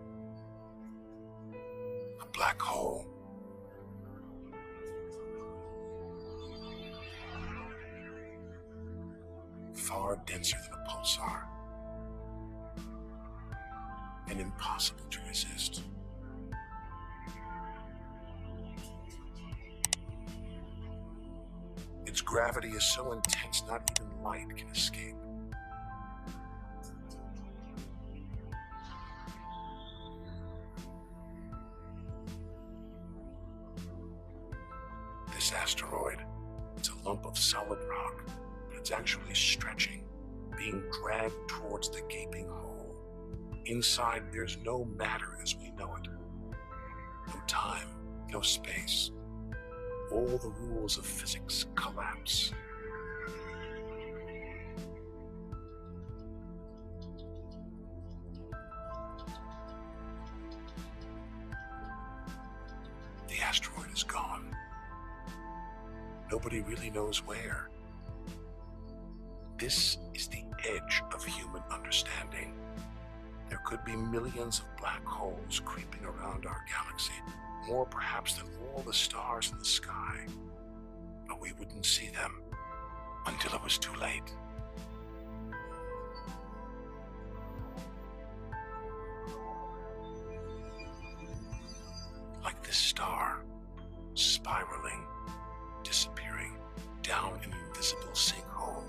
A black hole. Far denser than a pulsar. And impossible to resist. Its gravity is so intense not even light can escape. This asteroid, it's a lump of solid rock, but it's actually stretching, being dragged towards the gaping hole. Inside, there's no matter as we know it. No time, no space. All the rules of physics collapse. The asteroid is gone. Nobody really knows where. This is the edge of human understanding. There could be millions of black holes creeping around our galaxy, more perhaps than all the stars in the sky. But we wouldn't see them until it was too late. Like this star, spiraling, disappearing down an invisible sinkhole.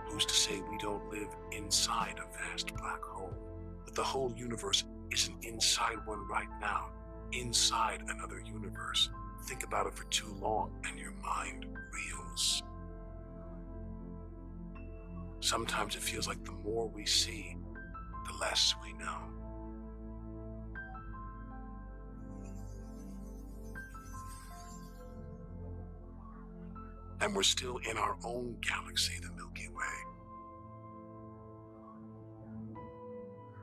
Who's to say we don't live inside a vast black hole? That the whole universe isn't inside one right now, inside another universe. Think about it for too long and your mind reels. Sometimes it feels like the more we see, the less we know. And we're still in our own galaxy, the Milky Way.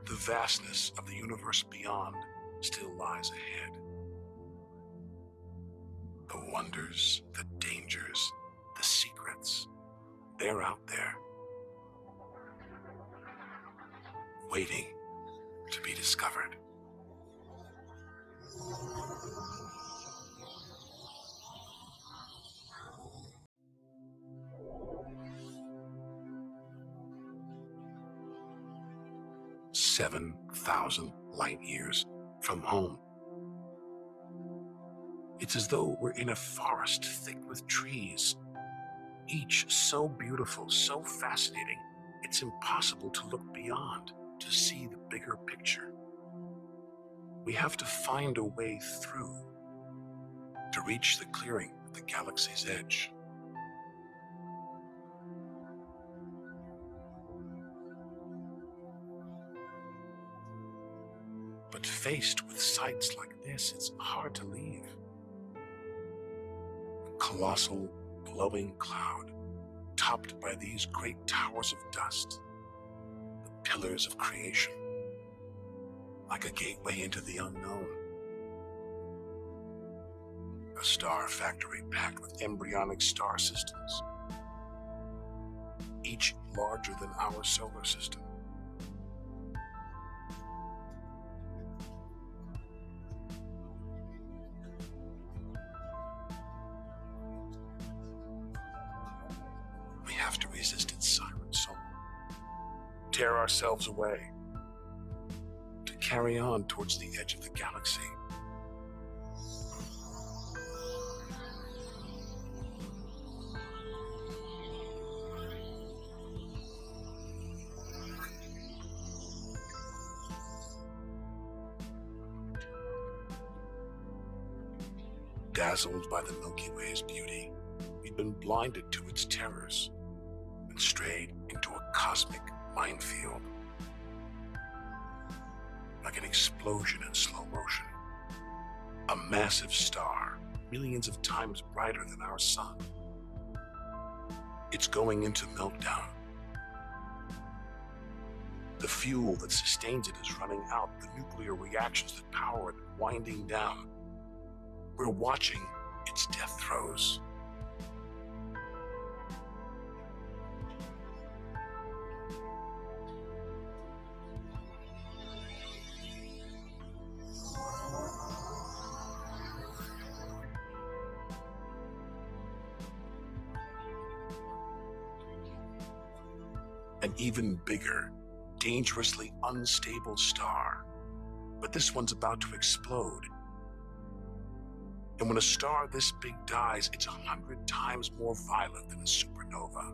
The vastness of the universe beyond still lies ahead. The wonders, the dangers, the secrets, they're out there, waiting to be discovered. "7,000 light years from home." It's as though we're in a forest thick with trees, each so beautiful, so fascinating, it's impossible to look beyond, to see the bigger picture. We have to find a way through to reach the clearing at the galaxy's edge. But faced with sights like this, it's hard to leave. A colossal, glowing cloud, topped by these great towers of dust, the pillars of creation, like a gateway into the unknown. A star factory packed with embryonic star systems, each larger than our solar system. We have to resist its siren song, tear ourselves away, to carry on towards the edge of the galaxy. Dazzled by the Milky Way's beauty, we've been blinded to its terrors and strayed into a cosmic minefield. Like an explosion in slow motion, a massive star millions of times brighter than our sun. It's going into meltdown. The fuel that sustains it is running out, the nuclear reactions that power it winding down. We're watching its death throes. An even bigger, dangerously unstable star. But this one's about to explode. And when a star this big dies, it's 100 times more violent than a supernova.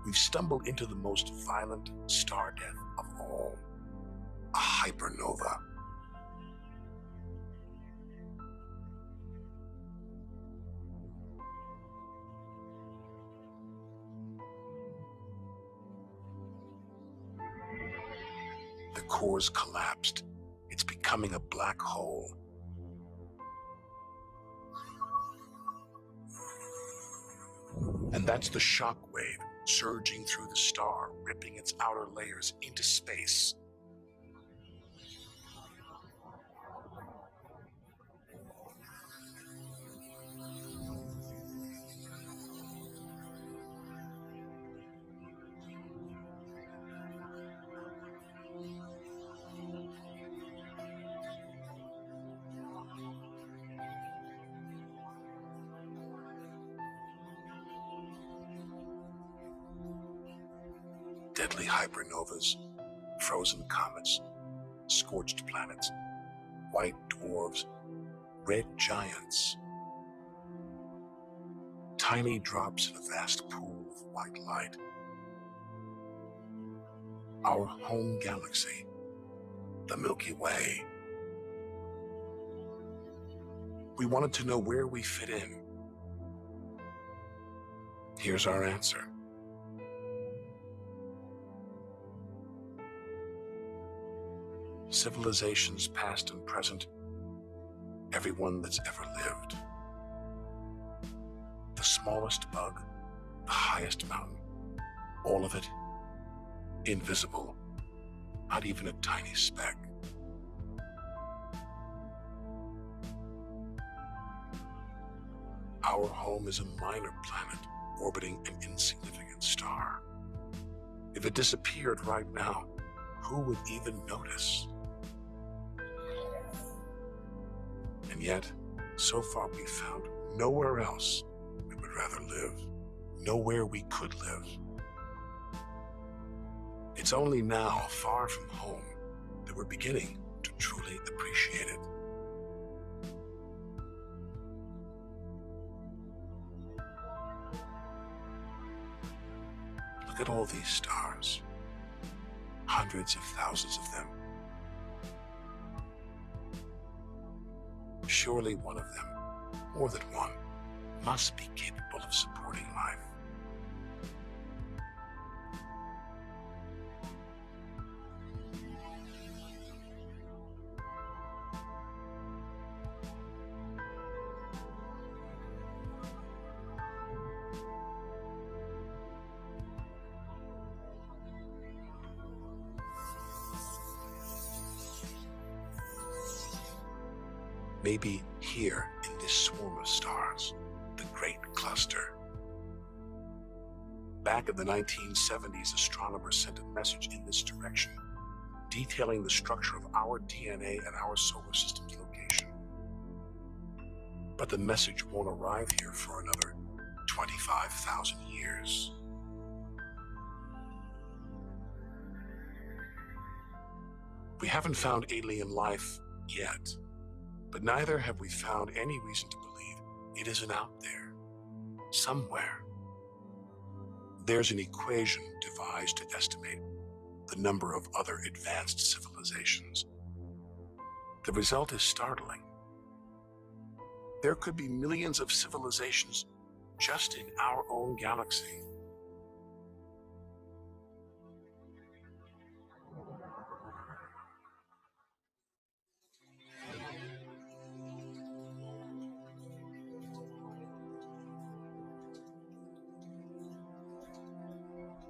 We've stumbled into the most violent star death of all, a hypernova. The core's collapsed. It's becoming a black hole. And that's the shock wave surging through the star, ripping its outer layers into space. Deadly hypernovas, frozen comets, scorched planets, white dwarfs, red giants. Tiny drops in a vast pool of white light. Our home galaxy, the Milky Way. We wanted to know where we fit in. Here's our answer. Civilizations past and present, everyone that's ever lived. The smallest bug, the highest mountain, all of it invisible, not even a tiny speck. Our home is a minor planet orbiting an insignificant star. If it disappeared right now, who would even notice? And yet, so far we've found nowhere else we would rather live, nowhere we could live. It's only now, far from home, that we're beginning to truly appreciate it. Look at all these stars, hundreds of thousands of them. Surely one of them, more than one, must be capable of supporting life. Maybe here in this swarm of stars, the Great Cluster. Back in the 1970s, astronomers sent a message in this direction, detailing the structure of our DNA and our solar system's location. But the message won't arrive here for another 25,000 years. We haven't found alien life yet. But neither have we found any reason to believe it isn't out there, somewhere. There's an equation devised to estimate the number of other advanced civilizations. The result is startling. There could be millions of civilizations just in our own galaxy.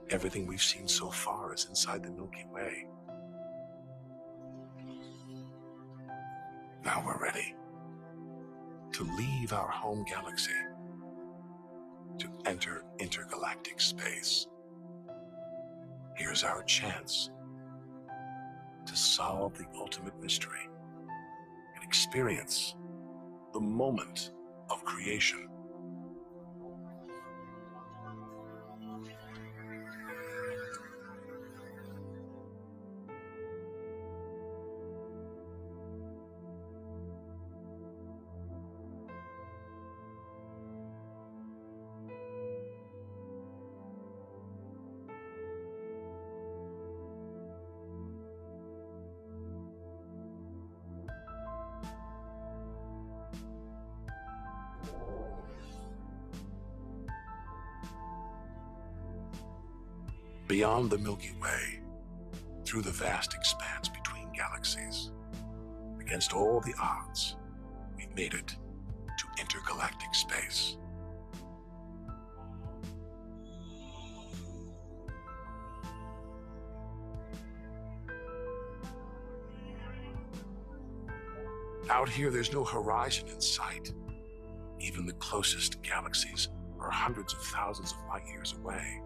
Everything we've seen so far is inside the Milky Way. Now we're ready to leave our home galaxy to enter intergalactic space. Here's our chance to solve the ultimate mystery and experience the moment of creation. Beyond the Milky Way, through the vast expanse between galaxies, against all the odds, we made it to intergalactic space. Out here, there's no horizon in sight. Even the closest galaxies are hundreds of thousands of light years away.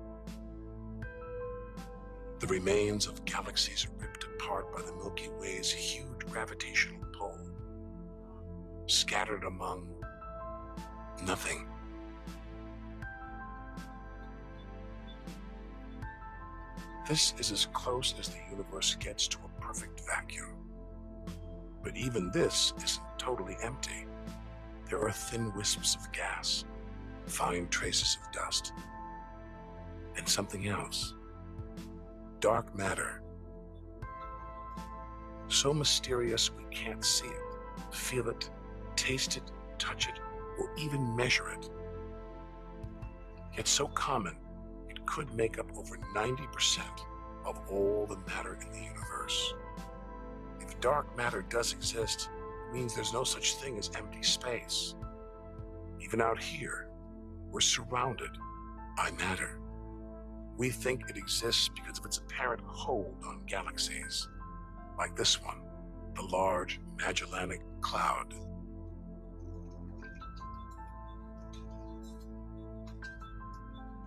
The remains of galaxies are ripped apart by the Milky Way's huge gravitational pull, scattered among nothing. This is as close as the universe gets to a perfect vacuum. But even this isn't totally empty. There are thin wisps of gas, fine traces of dust, and something else. Dark matter. So mysterious we can't see it, feel it, taste it, touch it, or even measure it. Yet so common, it could make up over 90% of all the matter in the universe. If dark matter does exist, it means there's no such thing as empty space. Even out here, we're surrounded by matter. We think it exists because of its apparent hold on galaxies, like this one, the large Magellanic Cloud.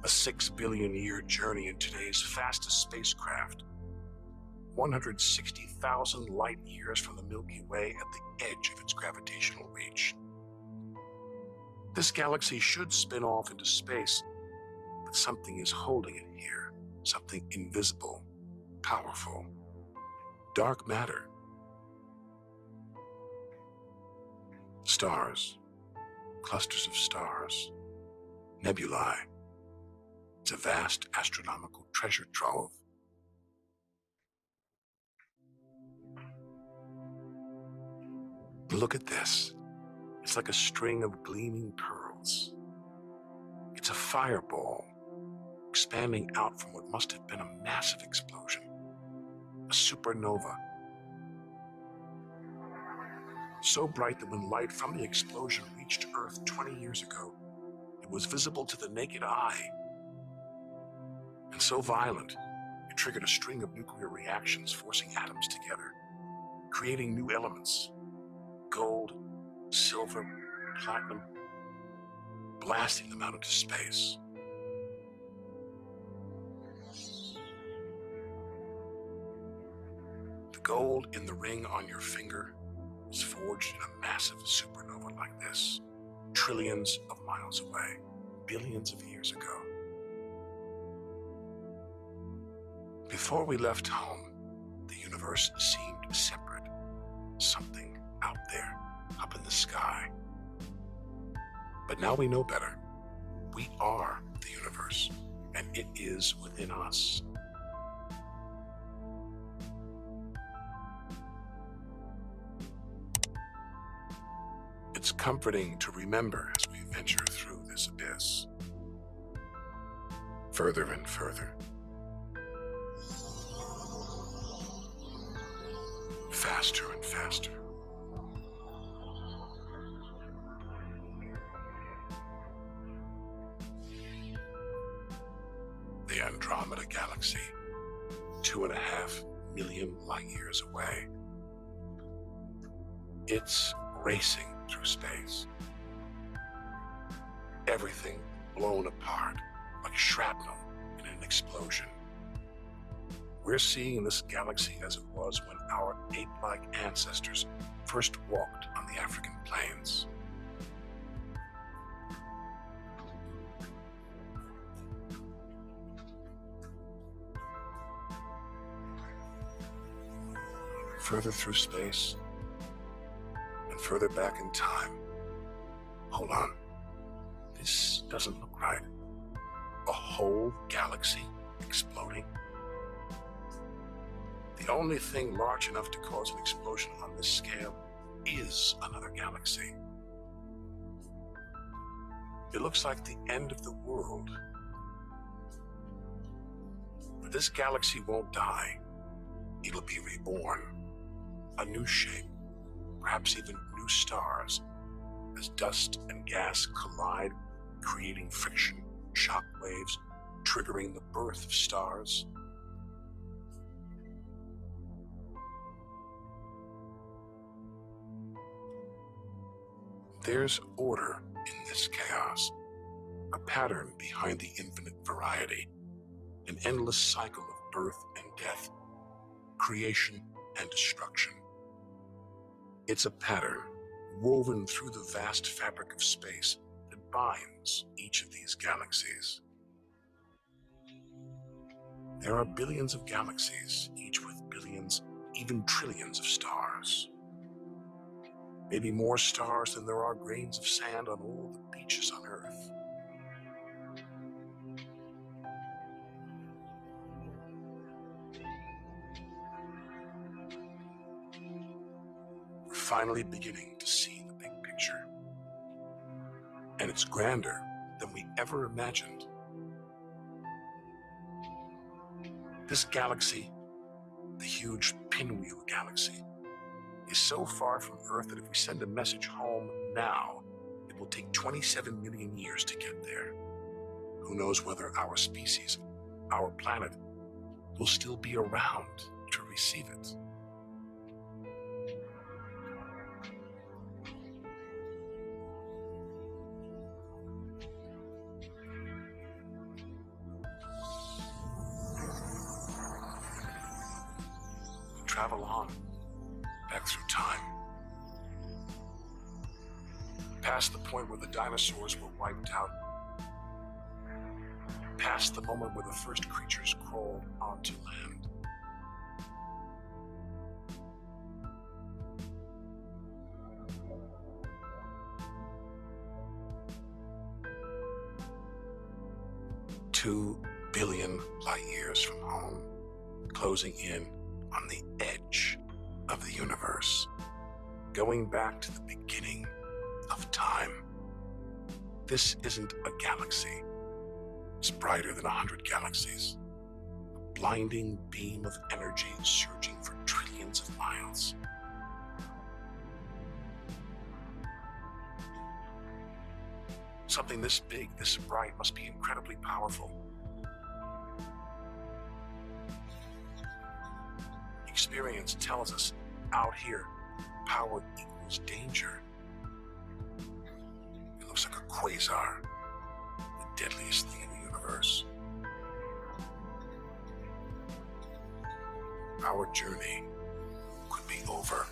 A 6 billion year journey in today's fastest spacecraft, 160,000 light years from the Milky Way at the edge of its gravitational reach. This galaxy should spin off into space, but something is holding it here, something invisible, powerful, dark matter. Stars, clusters of stars, nebulae. It's a vast astronomical treasure trove. Look at this. It's like a string of gleaming pearls. It's a fireball expanding out from what must have been a massive explosion, a supernova. So bright that when light from the explosion reached Earth 20 years ago, it was visible to the naked eye. And so violent, it triggered a string of nuclear reactions, forcing atoms together, creating new elements, gold, silver, platinum, blasting them out into space. The gold in the ring on your finger was forged in a massive supernova like this, trillions of miles away, billions of years ago. Before we left home, the universe seemed separate, something out there, up in the sky. But now we know better. We are the universe, and it is within us. It's comforting to remember as we venture through this abyss. Further and further. Faster and faster. the Andromeda Galaxy, 2.5 million light years away. It's racing through space. Everything blown apart like shrapnel in an explosion. We're seeing this galaxy as it was when our ape-like ancestors first walked on the African plains. Further through space and further back in time. Hold on. This doesn't look right. A whole galaxy exploding? The only thing large enough to cause an explosion on this scale is another galaxy. It looks like the end of the world. But this galaxy won't die. It'll be reborn. A new shape, perhaps even new stars, as dust and gas collide, creating friction, shock waves, triggering the birth of stars. There's order in this chaos, a pattern behind the infinite variety, an endless cycle of birth and death, creation and destruction. It's a pattern woven through the vast fabric of space that binds each of these galaxies. There are billions of galaxies, each with billions, even trillions of stars. Maybe more stars than there are grains of sand on all the beaches on Earth. We're finally beginning to see the big picture. And it's grander than we ever imagined. This galaxy, the huge Pinwheel Galaxy, is so far from Earth that if we send a message home now, it will take 27 million years to get there. Who knows whether our species, our planet, will still be around to receive it. Travel on, back through time. Past the point where the dinosaurs were wiped out. Past the moment where the first creatures crawled onto land. Two billion light years from home, closing in on the edge of the universe, going back to the beginning of time. This isn't a galaxy. It's brighter than 100 galaxies. A blinding beam of energy surging for trillions of miles. Something this big, this bright, must be incredibly powerful. Experience tells us out here, power equals danger. It looks like a quasar, the deadliest thing in the universe. Our journey could be over.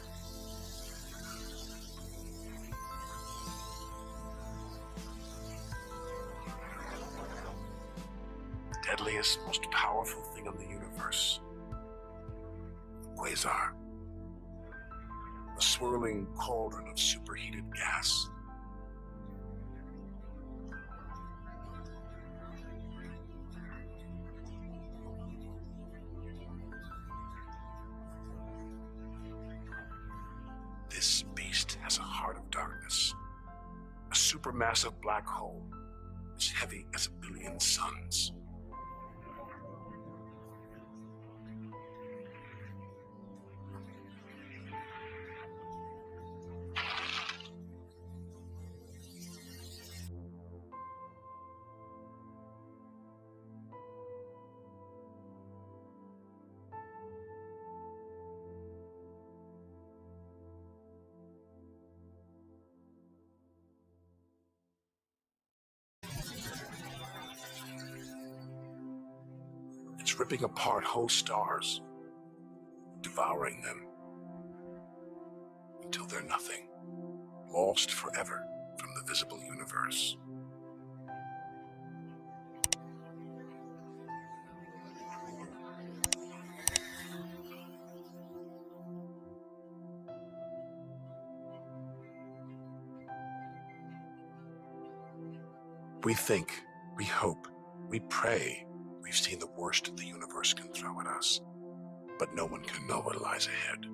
The deadliest, most powerful thing in the universe. Quasar, a swirling cauldron of superheated gas. This beast has a heart of darkness, a supermassive black hole as heavy as 1 billion suns. It's ripping apart whole stars, devouring them until they're nothing, lost forever from the visible universe. We think, we hope, we pray we've seen the worst the universe can throw at us, but no one can know what lies ahead.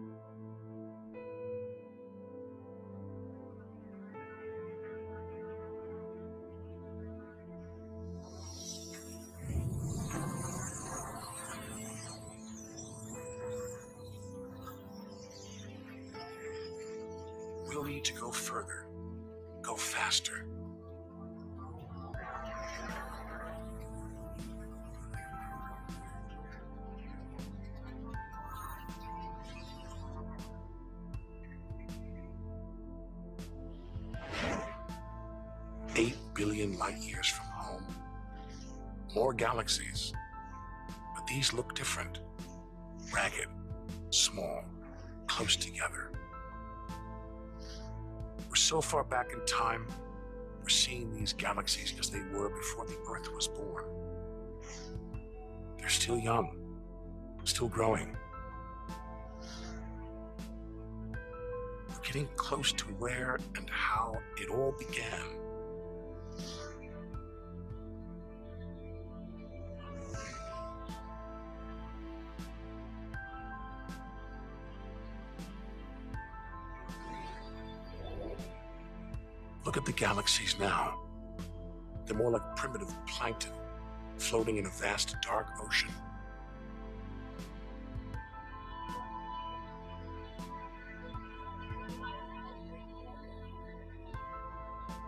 We'll need to go further, go faster. $8 billion light years from home. More galaxies, but these look different. Ragged, small, close together. We're so far back in time, we're seeing these galaxies as they were before the Earth was born. They're still young, still growing. We're getting close to where and how it all began. Look at the galaxies now. They're more like primitive plankton floating in a vast dark ocean.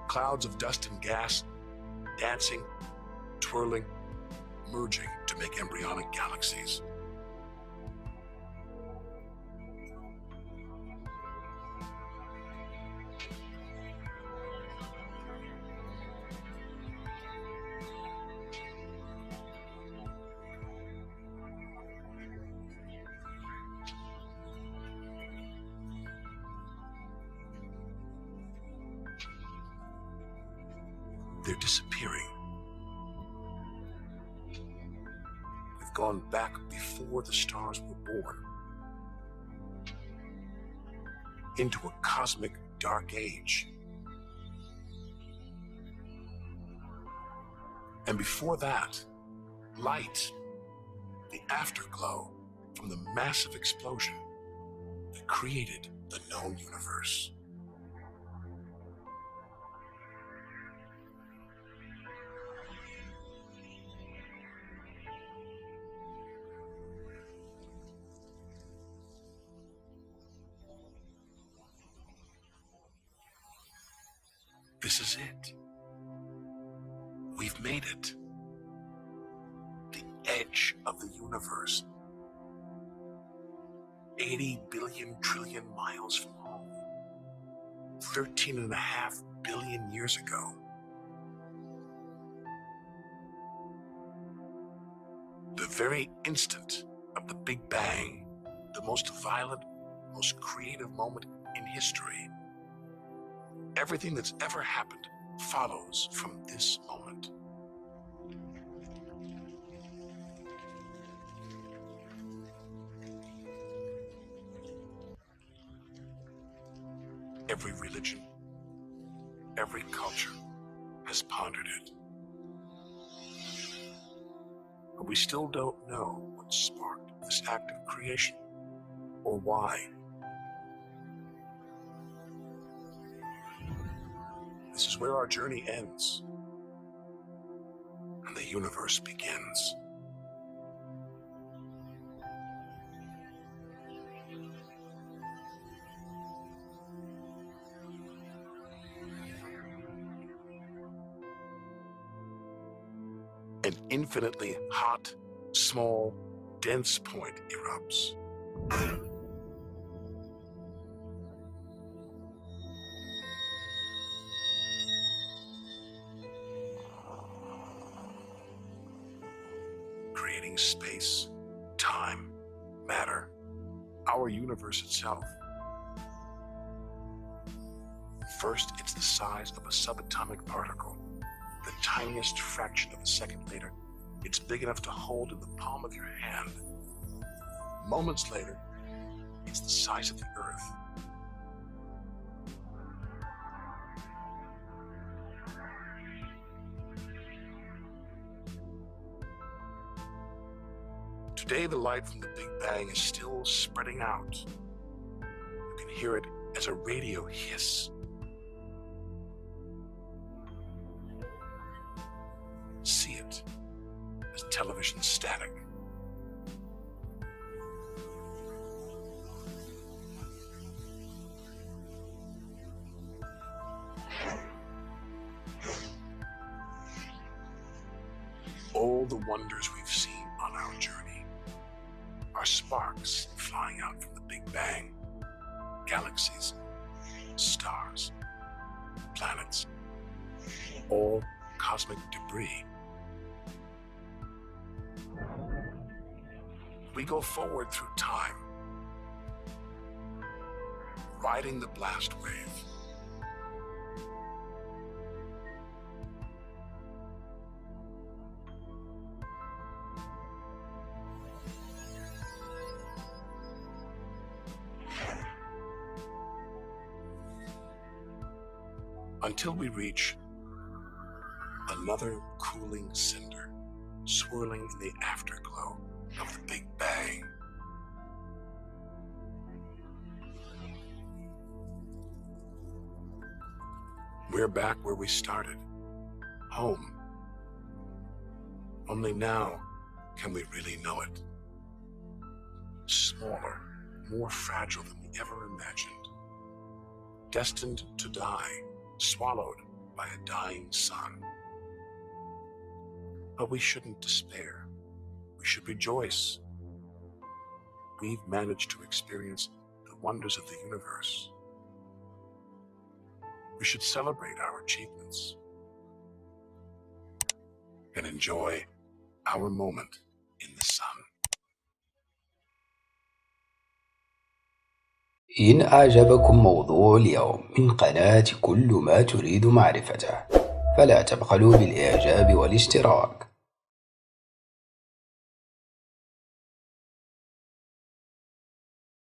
Clouds of dust and gas, dancing, twirling, merging to make embryonic galaxies. They're disappearing. We've gone back before the stars were born, into a cosmic dark age. And before that, light, the afterglow from the massive explosion that created the known universe. This is it. We've made it. The edge of the universe. 80 billion trillion miles from home. 13.5 billion years ago. The very instant of the Big Bang, the most violent, most creative moment in history. Everything that's ever happened follows from this moment. Every religion, every culture has pondered it. But we still don't know what sparked this act of creation or why. This is where our journey ends and the universe begins. An infinitely hot, small, dense point erupts. creating space, time, matter, our universe itself. First, it's the size of a subatomic particle. The tiniest fraction of a second later, it's big enough to hold in the palm of your hand. Moments later, it's the size of the Earth. Today, the light from the Big Bang is still spreading out. You can hear it as a radio hiss. See it as television static. All the wonders we've seen on our journey are sparks flying out from the Big Bang. Galaxies, stars, planets, all cosmic debris. We go forward through time, riding the blast wave. Until we reach another cooling cinder swirling in the afterglow of the Big Bang. We're back where we started, home. Only now can we really know it. Smaller, more fragile than we ever imagined. Destined to die, swallowed by a dying sun. But we shouldn't despair. We should rejoice. We've managed to experience the wonders of the universe. We should celebrate our achievements and enjoy our moment in the sun. إن أعجبكم موضوع اليوم من قناة كل ما تريد معرفته، فلا تبخلوا بالإعجاب والاشتراك.